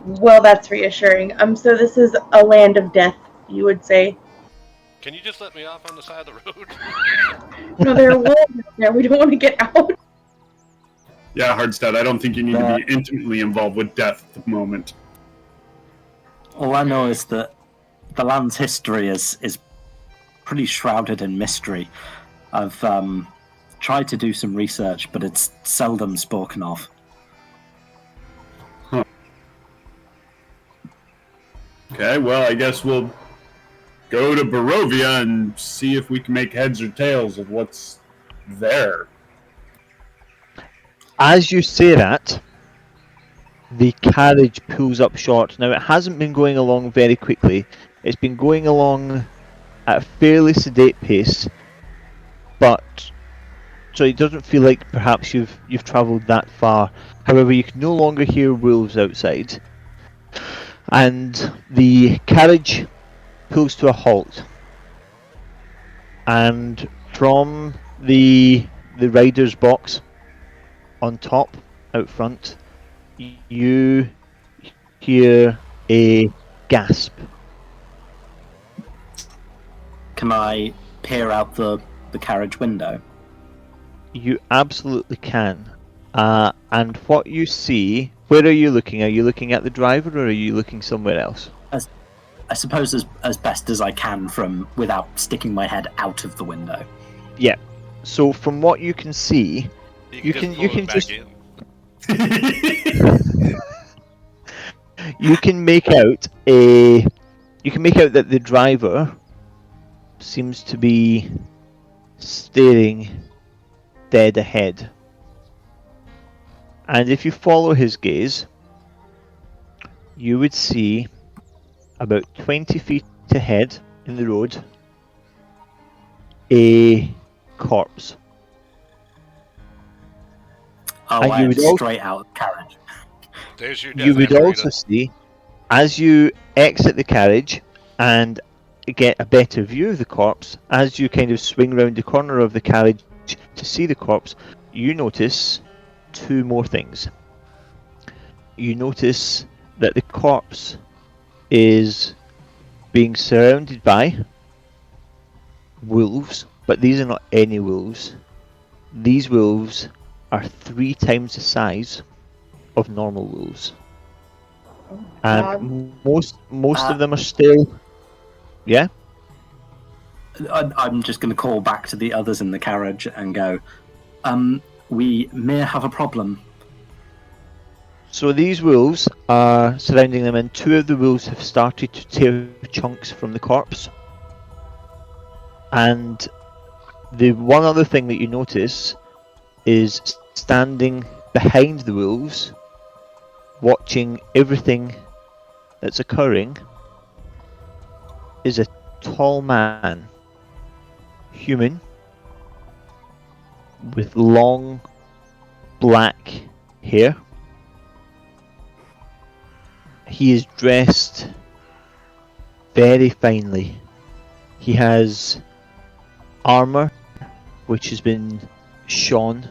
Well, that's reassuring. So this is a land of death, you would say? Can you just let me off on the side of the road? No, there are wolves out there. We don't want to get out. Yeah, Hardstead, I don't think you need to be intimately involved with death at the moment. All I know is that the land's history is pretty shrouded in mystery. I've tried to do some research, but it's seldom spoken of. Huh. Okay, well, I guess we'll go to Barovia and see if we can make heads or tails of what's there. As you say that, the carriage pulls up short. Now, it hasn't been going along very quickly. It's been going along at a fairly sedate pace, but so it doesn't feel like perhaps you've travelled that far. However, you can no longer hear wolves outside, and the carriage pulls to a halt. And from the rider's box on top, out front, you hear a gasp. Can I peer out the carriage window? You absolutely can. And what you see, where are you looking? Are you looking at the driver or are you looking somewhere else? I suppose as best as I can from without sticking my head out of the window. Yeah. So from what you can see, you can just you can make out that the driver seems to be staring dead ahead. And if you follow his gaze, you would see about 20 feet ahead in the road a corpse. Oh, And I am straight out of the carriage. There's your You would also see, as you exit the carriage and get a better view of the corpse, as you kind of swing round the corner of the carriage to see the corpse, you notice two more things. You notice that the corpse is being surrounded by wolves, but these are not any wolves. These wolves are 3 times the size of normal wolves. And most of them are still... Yeah? I'm just going to call back to the others in the carriage and go, we may have a problem. So these wolves are surrounding them, and 2 of the wolves have started to tear chunks from the corpse. And the one other thing that you notice is standing behind the wolves, watching everything that's occurring, is a tall man, human, with long black hair. He is dressed very finely. He has armor which has been shone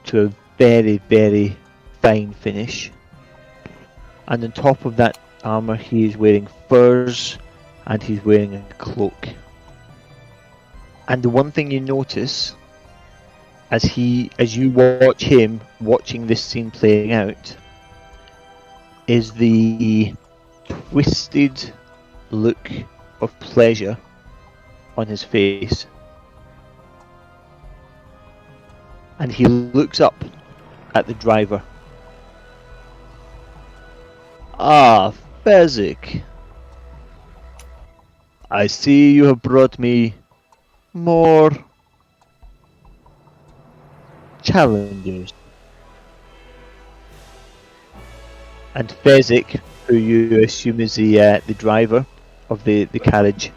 to a very, very fine finish. And on top of that armor, he is wearing furs and he's wearing a cloak. And the one thing you notice as you watch him watching this scene playing out is the twisted look of pleasure on his face. And he looks up at the driver. Ah, Fezzik. I see you have brought me more challengers. And Fezzik, who you assume is the driver of the carriage,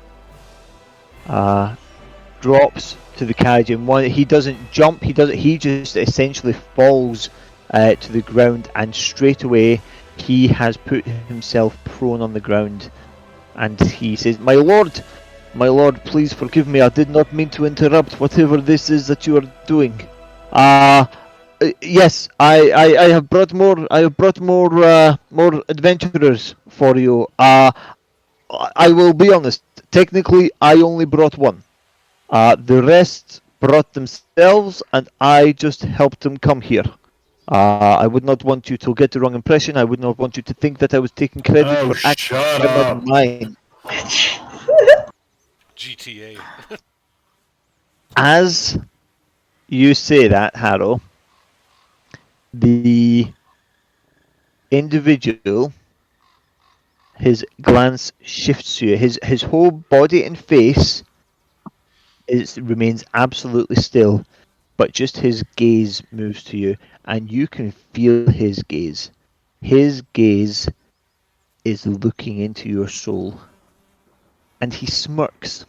drops to the carriage, and he doesn't jump. He just essentially falls to the ground, and straight away he has put himself prone on the ground, and he says, my lord, please forgive me. I did not mean to interrupt whatever this is that you are doing. Yes, I have brought more. I have brought more adventurers for you. I will be honest. Technically, I only brought one. The rest brought themselves, and I just helped them come here. I would not want you to get the wrong impression. I would not want you to think that I was taking credit for actions shut that are up. not mine. GTA. As you say that, Harrow, the individual, his glance shifts to you. His whole body and face remains absolutely still, but just his gaze moves to you, and you can feel his gaze. His gaze is looking into your soul, and he smirks.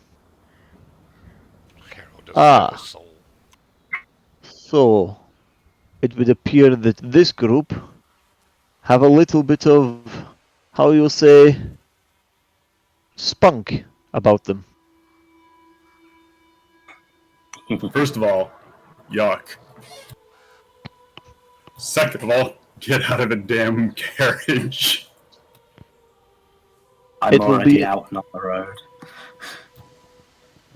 Harold doesn't have a Ah, soul. so it would appear that this group have a little bit of, how you'll say, spunk about them. First of all, yuck. Second of all, get out of the damn carriage. I'm It will already be- out and on the road.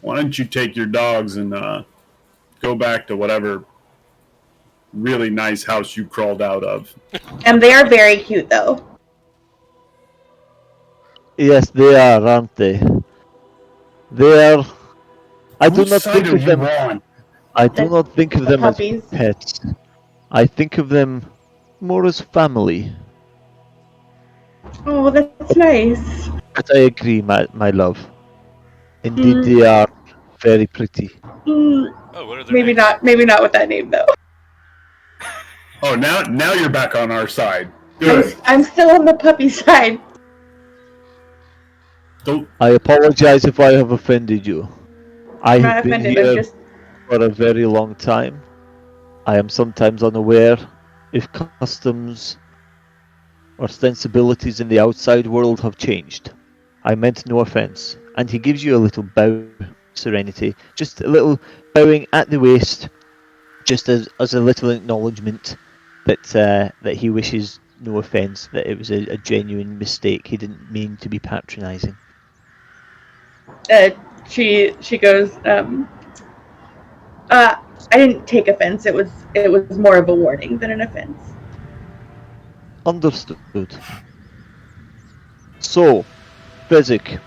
Why don't you take your dogs and go back to whatever really nice house you crawled out of? And they are very cute, though. Yes, they are, aren't they? They are. I do Whose not side think are of them. you on? I do not think of The them as puppies. pets. I think of them more as family. Oh, that's nice. But I agree, my love. Indeed, they are very pretty. Mm, Oh, what are their maybe names? not. Maybe not with that name though. Oh, now you're back on our side. Good. I'm still on the puppy side. Don't. I apologize if I have offended you. I I'm not have been offended. here I'm just. for a very long time. I am sometimes unaware if customs or sensibilities in the outside world have changed. I meant no offence. And he gives you a little bow, Serenity. Just a little bowing at the waist, just as a little acknowledgement that he wishes no offence, that it was a genuine mistake. He didn't mean to be patronising. She goes. I didn't take offense. It was more of a warning than an offense. Understood. So, Fezzik.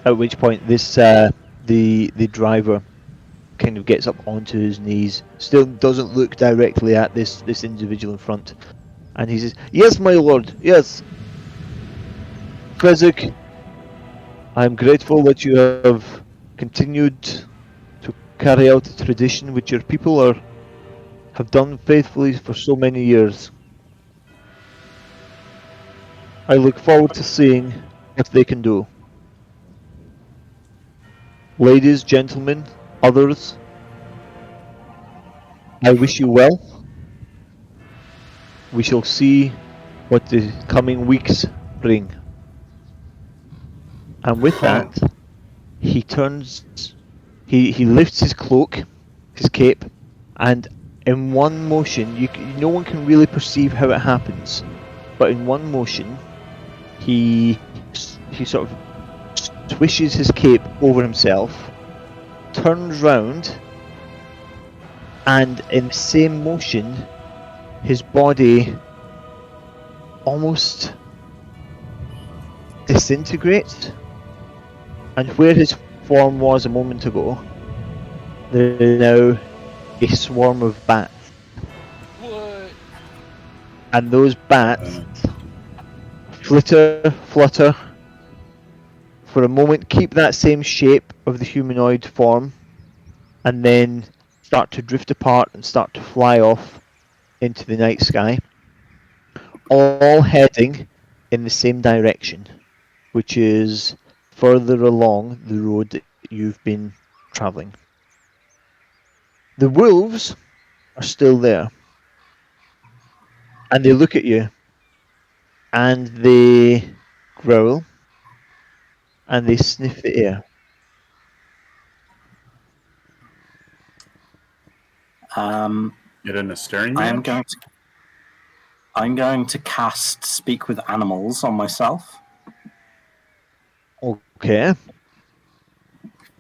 At which point this the driver kind of gets up onto his knees, still doesn't look directly at this individual in front, and he says, "Yes, my lord. Yes, Fezzik. I am grateful that you have continued to carry out a tradition which your people have done faithfully for so many years. I look forward to seeing what they can do. Ladies, gentlemen, others, I wish you well. We shall see what the coming weeks bring." And with Huh. that, he turns. He lifts his cloak, his cape, and in one motion, no one can really perceive how it happens, but in one motion, he sort of swishes his cape over himself, turns round, and in the same motion, his body almost disintegrates, and where his form was a moment ago, there is now a swarm of bats, What? and those bats flutter for a moment, keep that same shape of the humanoid form, and then start to drift apart and start to fly off into the night sky, all heading in the same direction, which is further along the road that you've been travelling. The wolves are still there, and they look at you, and they growl, and they sniff the air. Get in a staring I am match? going to. I'm going to cast Speak with Animals on myself. Okay.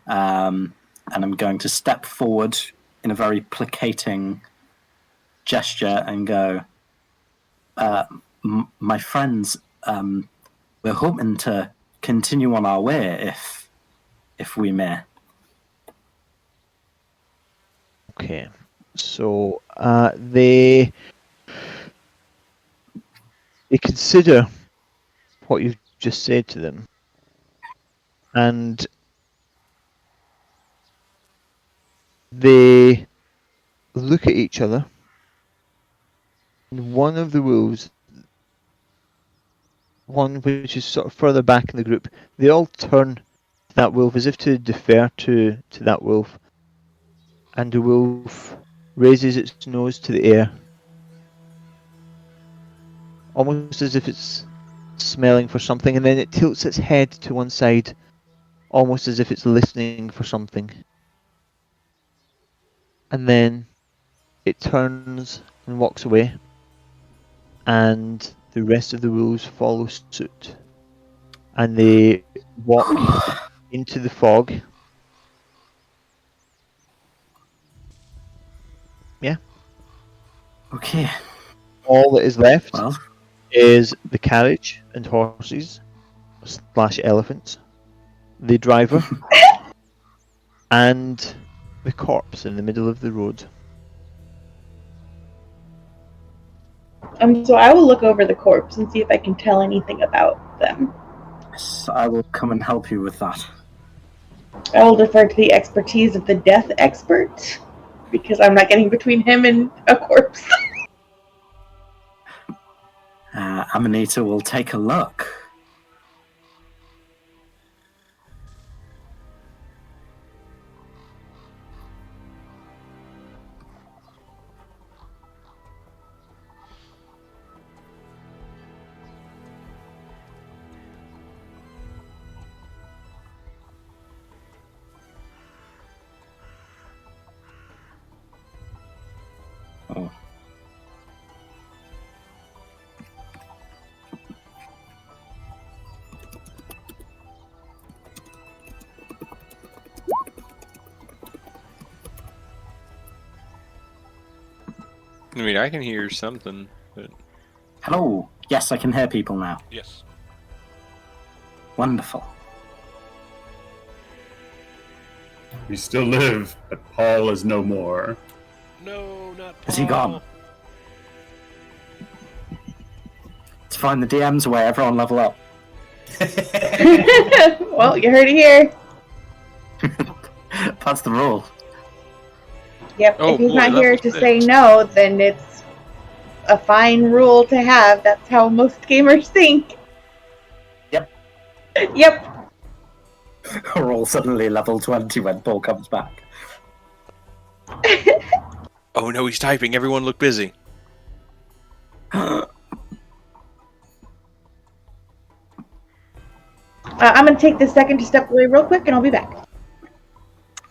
And I'm going to step forward in a very placating gesture and go, my friends, we're hoping to continue on our way if we may. Okay. So they consider what you've just said to them, and they look at each other. And one of the wolves, one which is sort of further back in the group, they all turn to that wolf as if to defer to that wolf. And the wolf raises its nose to the air, almost as if it's smelling for something, and then it tilts its head to one side, almost as if it's listening for something. And then it turns and walks away, and the rest of the wolves follow suit. And they walk into the fog. Yeah. Okay. All that is left Well, is the carriage and horses / elephants, the driver, and the corpse in the middle of the road. So I will look over the corpse and see if I can tell anything about them. yes, I will come and help you with that. I will defer to the expertise of the death expert, because I'm not getting between him and a corpse. Amanita will take a look. Oh. I mean, I can hear something, but Hello. Yes, I can hear people now. Yes. Wonderful. We still live, but Paul is no more. No, not Paul. Is he gone? Let's find the DMs away. Everyone level up. Well, you heard it here. That's the rule. Yep, Oh, if he's boy, not here level to say 6. no, then it's a fine rule to have. That's how most gamers think. Yep. Yep. We're all suddenly level 20 when Paul comes back. Oh no, he's typing. Everyone look busy. I I'm going to take this second to step away real quick, and I'll be back.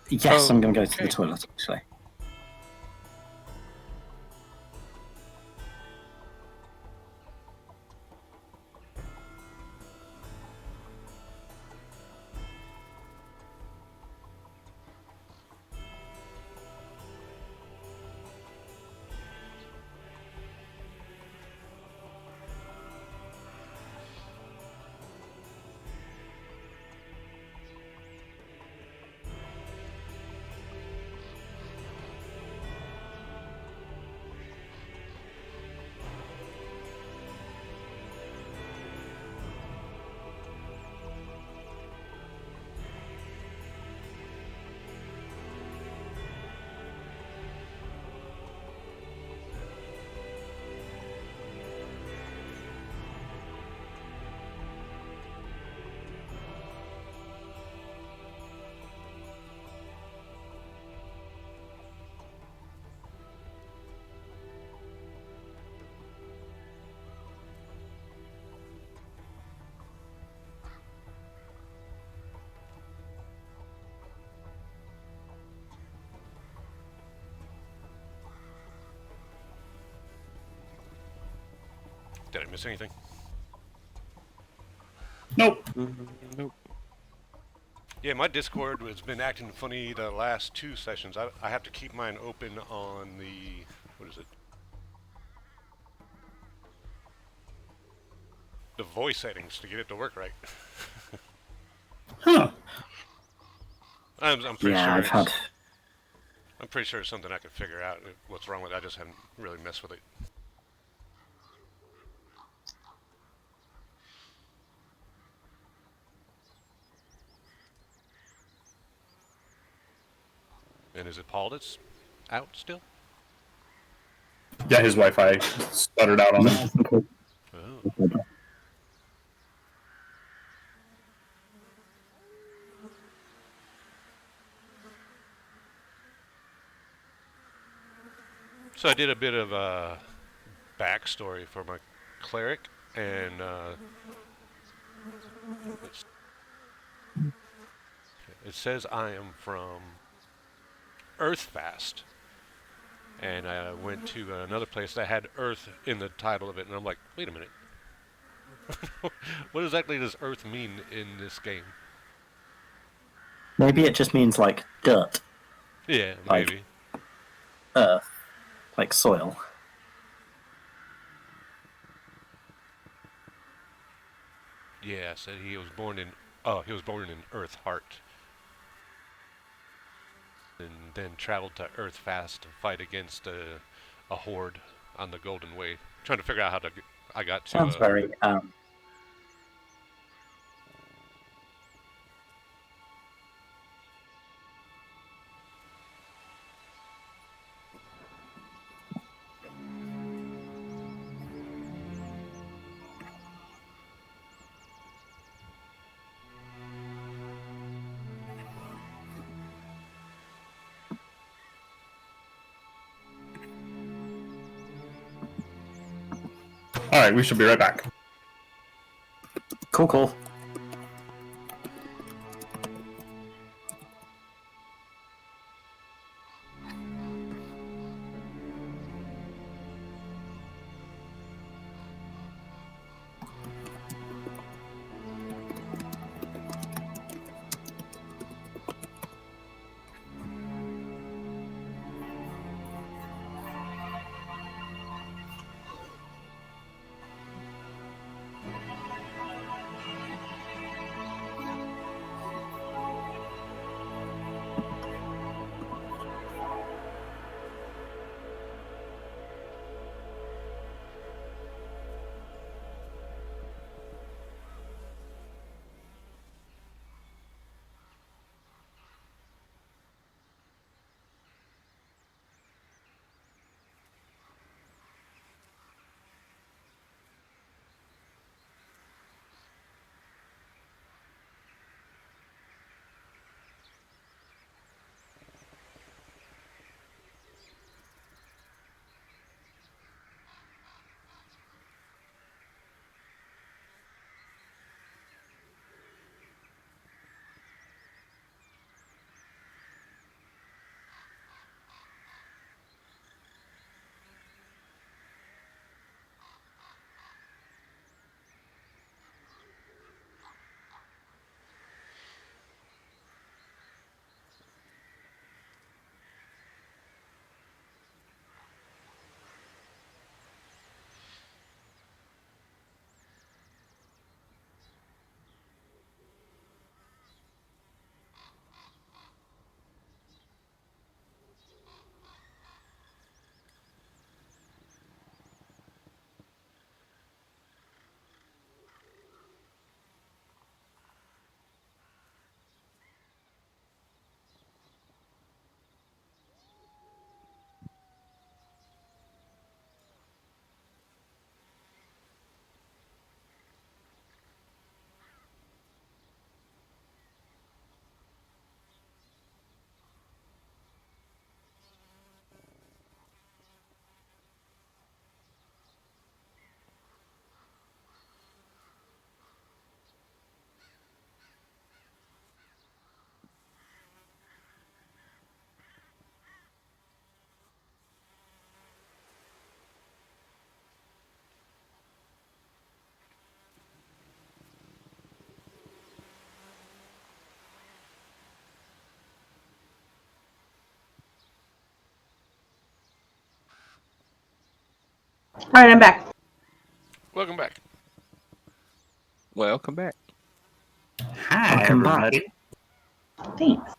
Yes, Oh, I'm going to go to okay. the toilet, actually. Did I miss anything? Nope. Nope. Yeah, my Discord has been acting funny the last 2 sessions. I have to keep mine open on the, what is it? The voice settings to get it to work right. Huh. I'm pretty Yeah, sure I've had... I'm pretty sure it's something I could figure out what's wrong with it. I just haven't really messed with it. And is it Paul that's out still? Yeah, his Wi-Fi stuttered out on him. Oh. So I did a bit of a backstory for my cleric, and it says I am from Earthfast, and I went to another place that had Earth in the title of it, and I'm like, wait a minute, what exactly does Earth mean in this game? Maybe it just means, like, dirt. Yeah, Like, maybe. earth. Like soil. Yeah, said he was born in. Oh, he was born in Earth Heart, and then traveled to Earth Fast to fight against a horde on the Golden Way. Trying to figure out how to. I got to. Sounds very, All right, we should be right back. cool. Alright, I'm back. Welcome back. Welcome back. Hi, Welcome back. everybody. Thanks.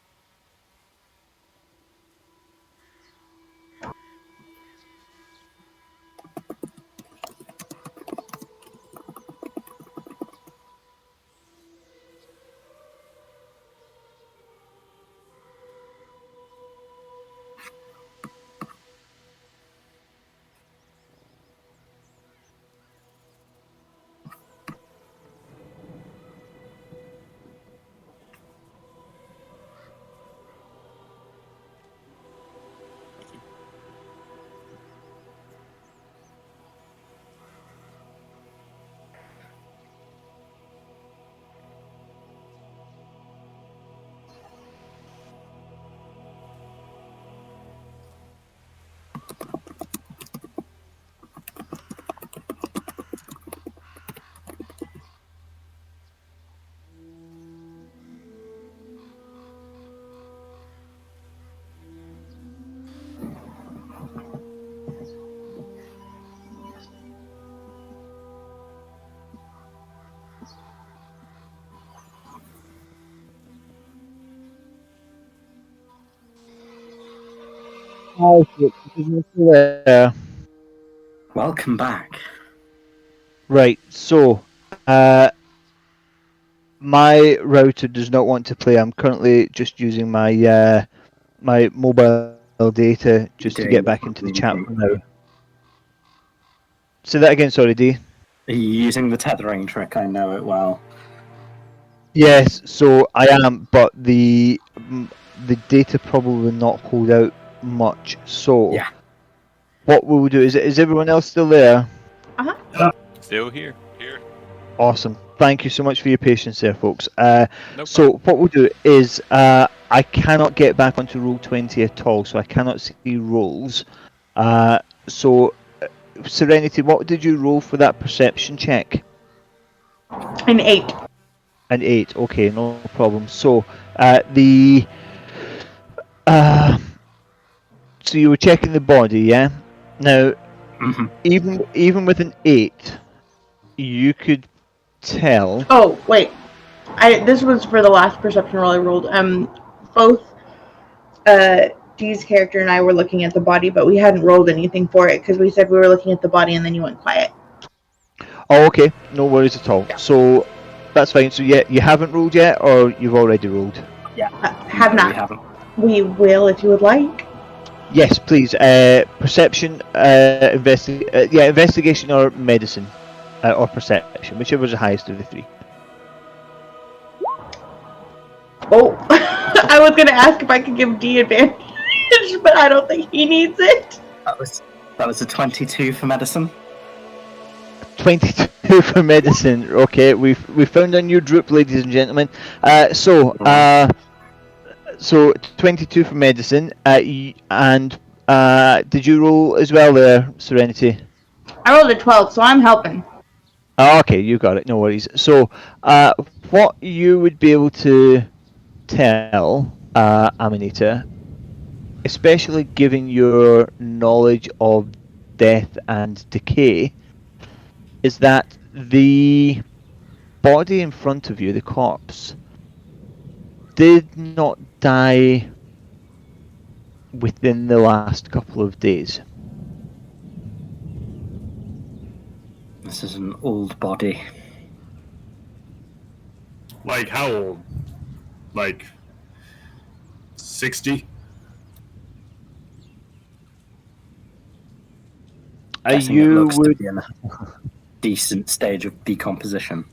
Hi, folks. Is Mr. there? Welcome back. Right. So, my router does not want to play. I'm currently just using my my mobile data just to get Doing back the into the chat room tethering. now. Say that again, sorry, D. Are you using the tethering trick? I know it well. Yes, so I am, but the data probably will not hold out much. So, Yeah. what we'll do is everyone else still there? Still here. Here. Awesome. Thank you so much for your patience there, folks. No So problem. what we'll do is I cannot get back onto roll 20 at all, so I cannot see rolls. So Serenity, what did you roll for that perception check? An 8. An 8. Okay, no problem. So the so you were checking the body, yeah? Now, Mhm. even with an 8, you could tell. Oh, wait. This was for the last perception roll I rolled. Both Dee's character and I were looking at the body, but we hadn't rolled anything for it because we said we were looking at the body and then you went quiet. Oh, okay. No worries at all. Yeah. So that's fine. So yeah, you haven't rolled yet, or you've already rolled? Have No, not. We haven't. We will if you would like. Yes, please. Perception, investigation or medicine, or perception, whichever is the highest of the three. Oh, I was going to ask if I could give Dee advantage, but I don't think he needs it. That was a 22 for medicine. 22 for medicine. Okay, we found a new group, ladies and gentlemen. So 22 for medicine. And did you roll as well there, Serenity? I rolled a 12, so I'm helping. Oh, okay, you got it. No worries. So, what you would be able to tell, Amanita, especially given your knowledge of death and decay, is that the body in front of you, the corpse, did not die within the last couple of days. This is an old body. Like how old? Like 60? Guessing it You looks to would be in a decent stage of decomposition.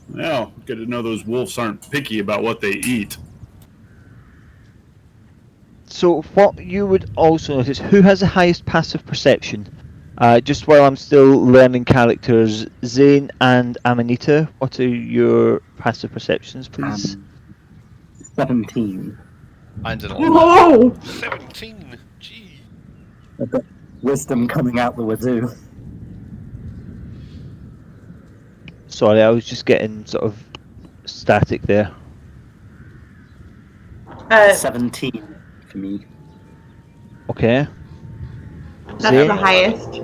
Well, good to know those wolves aren't picky about what they eat. So what you would also notice, who has the highest passive perception? Just while I'm still learning characters, Zane and Amanita, what are your passive perceptions, please? 17. Mine's an 11. Whoa! 17. Gee. I've got wisdom coming out the wazoo. Sorry, I was just getting sort of static there. 17 for me. Okay. That's Zane? the highest.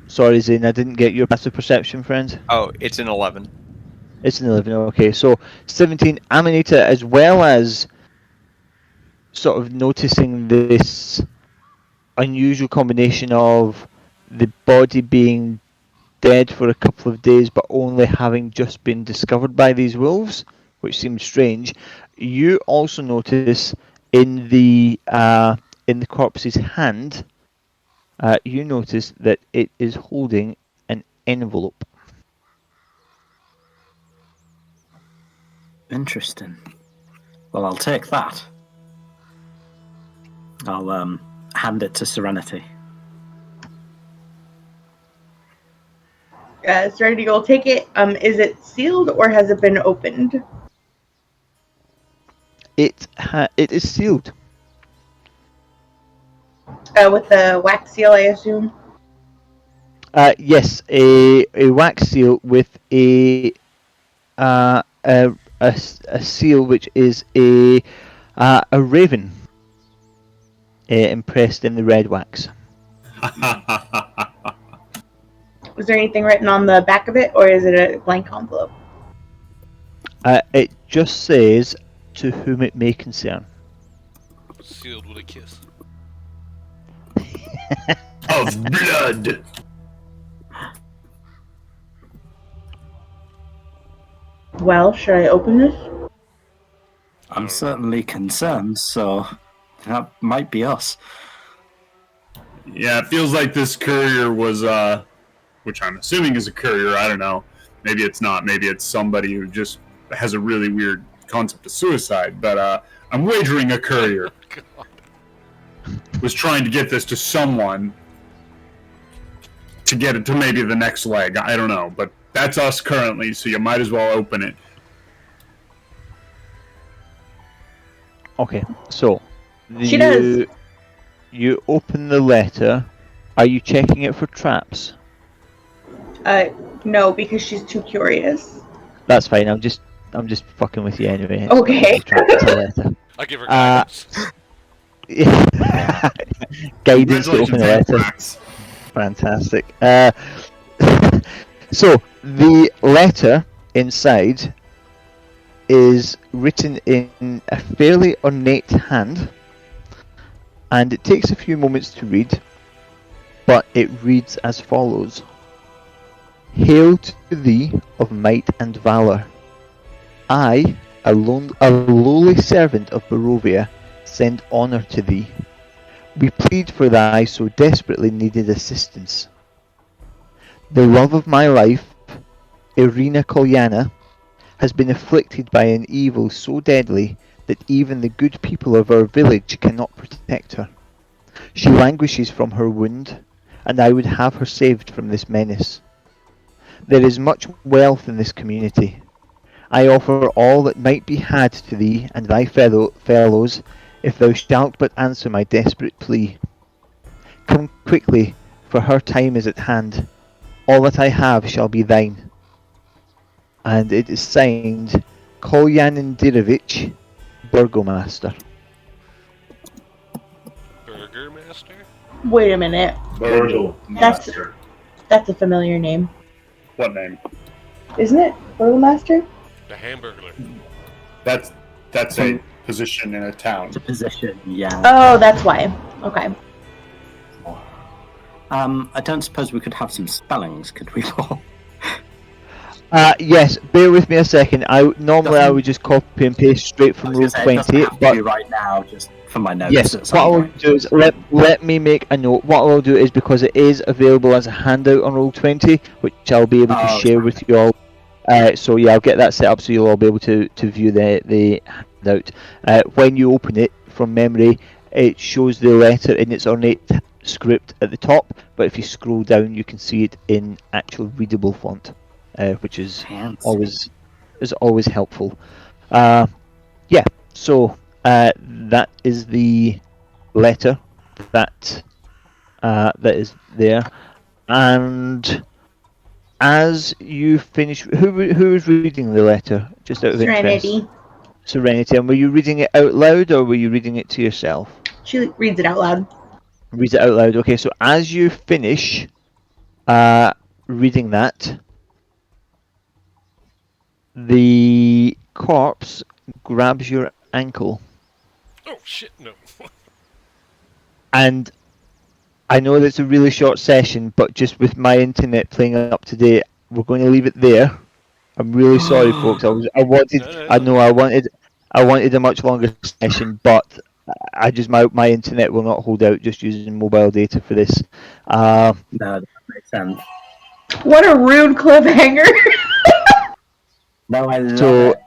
Sorry, Zane, I didn't get your passive perception, friend. Oh, it's an 11. It's an 11, okay. So 17, Amanita, as well as sort of noticing this unusual combination of the body being dead for a couple of days but only having just been discovered by these wolves, which seems strange. You also notice in the corpse's hand, you notice that it is holding an envelope. Interesting. Well, I'll take that. I'll hand it to Serenity. Serenity will take it. Is it sealed or has it been opened? It is sealed. With the wax seal, I assume. Yes, a wax seal with a seal which is a raven impressed in the red wax. Is there anything written on the back of it, or is it a blank envelope? It just says, "To whom it may concern." Sealed with a kiss. Of blood. Well, should I open this? I'm certainly concerned, so that might be us. Yeah, it feels like this courier was, which I'm assuming is a courier. I don't know. Maybe it's not. Maybe it's somebody who just has a really weird concept of suicide. But I'm wagering a courier was trying to get this to someone to get it to maybe the next leg. I don't know. But that's us currently, so you might as well open it. Okay, so She does. You open the letter. Are you checking it for traps? No, because she's too curious. That's fine. I'm just fucking with you anyway. It's Okay. not really a trap, it's a letter. I give her guidance. Guidance to open a letter. Max. Fantastic. So the letter inside is written in a fairly ornate hand, and it takes a few moments to read, but it reads as follows. Hail to thee of might and valour. I, a lowly servant of Barovia, send honour to thee. We plead for thy so desperately needed assistance. The love of my life, Irina Kolyana, has been afflicted by an evil so deadly that even the good people of our village cannot protect her. She languishes from her wound, and I would have her saved from this menace. There is much wealth in this community. I offer all that might be had to thee and thy fellows, if thou shalt but answer my desperate plea. Come quickly, for her time is at hand. All that I have shall be thine. And it is signed Kolyanin Dirovich, Burgomaster. Burgermaster? Wait a minute. Burgle That's- Master. That's a familiar name, What name? isn't it? Burgomaster? The Hamburglar. That's a position in a town. It's a position, yeah. Oh, that's why. Okay. I don't suppose we could have some spellings, could we, Paul? Yes, bear with me a second. I would just copy and paste straight from Roll 20, but right now, just for my notes. yes, at what some I will point. do is let me make a note. What I will do is, because it is available as a handout on Roll 20, which I'll be able to share with you all. So yeah, I'll get that set up so you'll all be able to view the handout. When you open it from memory, it shows the letter in its ornate script at the top, but if you scroll down, you can see it in actual readable font, which is always helpful. Yeah, so that is the letter that is there, and as you finish, who was reading the letter? Just out of interest. Serenity. Serenity. And were you reading it out loud or were you reading it to yourself? She reads it out loud. Read it out loud. Okay, so as you finish reading that, the corpse grabs your ankle. Oh shit! No. And I know that's a really short session, but just with my internet playing up to date, we're going to leave it there. I'm really sorry, folks. No, I wanted a much longer session, but I just my internet will not hold out just using mobile data for this. No, that makes sense. What a rude cliffhanger. No, I love So it.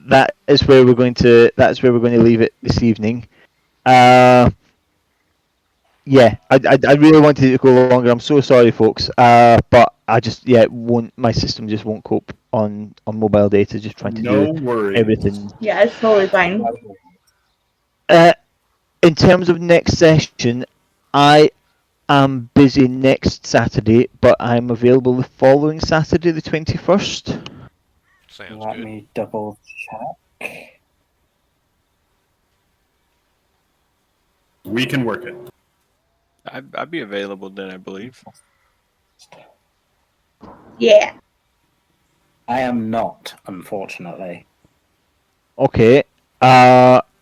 that's where we're going to leave it this evening. Yeah, I really wanted it to go longer. I'm so sorry, folks. But I just won't. My system just won't cope on mobile data. Just trying to No do worries. everything. Yeah, it's totally fine. In terms of next session, I am busy next Saturday, but I'm available the following Saturday, the 21st. sounds Let good. me double check. We can work it. I'd be available then, I believe. Yeah. I am not, unfortunately. Okay.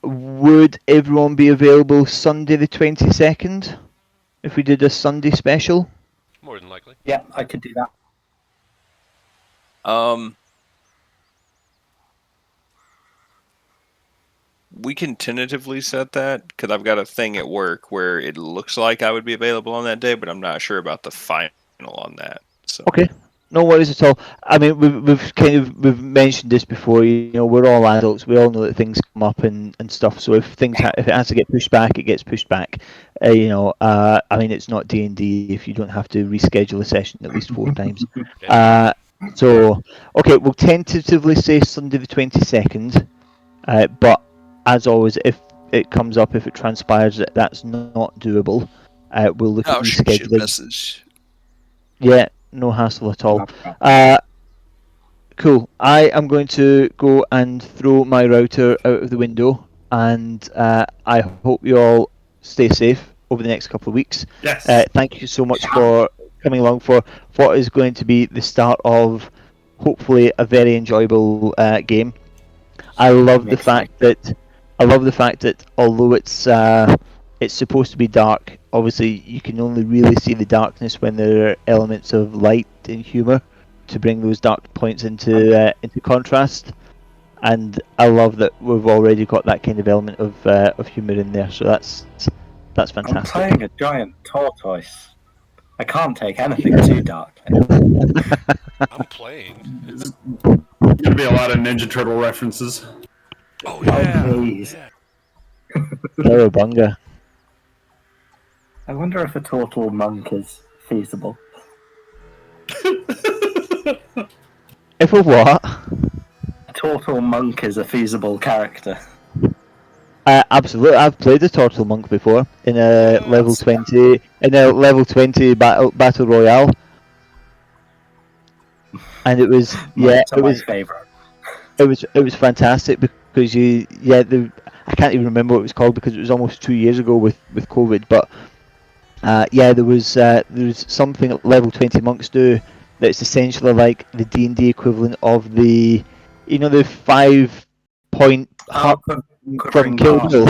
Would everyone be available Sunday the 22nd? If we did a Sunday special? More than likely. Yeah, I could do that. We can tentatively set that because I've got a thing at work where it looks like I would be available on that day, but I'm not sure about the final on that. So Okay. No worries at all. I mean, we've mentioned this before. You know, we're all adults. We all know that things come up and stuff. So if if it has to get pushed back, it gets pushed back. I mean, it's not D&D if you don't have to reschedule a session at least 4 times. So okay, we'll tentatively say Sunday the 22nd. But as always, if it comes up, if it transpires that that's not doable, we'll look at rescheduling. message. Yeah, no hassle at all. Okay. Cool. I am going to go and throw my router out of the window, and I hope you all stay safe over the next couple of weeks. Yes. Thank you so much for coming along for what is going to be the start of hopefully a very enjoyable game. I love the fact that although it's supposed to be dark, obviously you can only really see the darkness when there are elements of light and humour to bring those dark points into contrast. And I love that we've already got that kind of element of humour in there. So that's I'm fantastic. playing a giant tortoise. I can't take anything too dark. I'm playing. There's gonna be a lot of Ninja Turtle references. Oh yeah. please. Yeah. Cowabunga. I wonder if a turtle monk is feasible. If a what? A turtle monk is a feasible character. Absolutely, I've played a Turtle Monk before in a level That's- 20 battle royale, and it was Monks are my favourite. it was fantastic because I can't even remember what it was called because it was almost 2 years ago with COVID, but there was something at level 20 monks do that's essentially like the D&D equivalent of the 5-point hut from Kill Bill.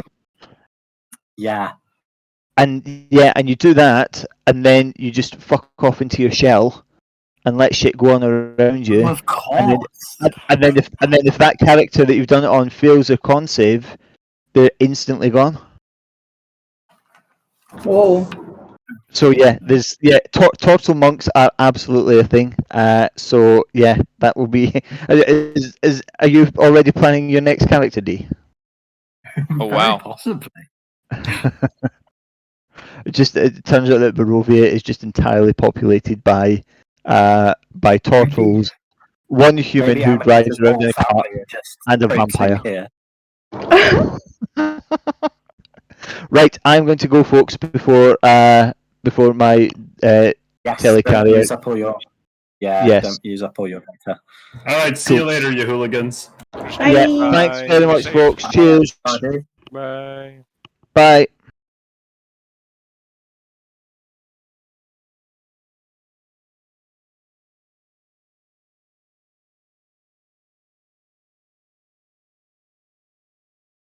Yeah. And you do that, and then you just fuck off into your shell and let shit go on around you. Of course. And then if that character that you've done it on fails a con save, they're instantly gone. Whoa. So turtle monks are absolutely a thing. So yeah, that will be. Are you already planning your next character, D? Oh wow. Possibly. It turns out that Barovia is just entirely populated by turtles, one human Maybe who Amethyst drives around in a whole cart, family are just and a traipsing vampire. Here. Right, I'm going to go, folks, before my Yes, telecarrier. use up all your Yeah, Yes. don't use up all your data. All right, see you later, you hooligans. Bye. Yeah, thanks very Be much, safe. folks. Cheers. Bye. Bye. Bye.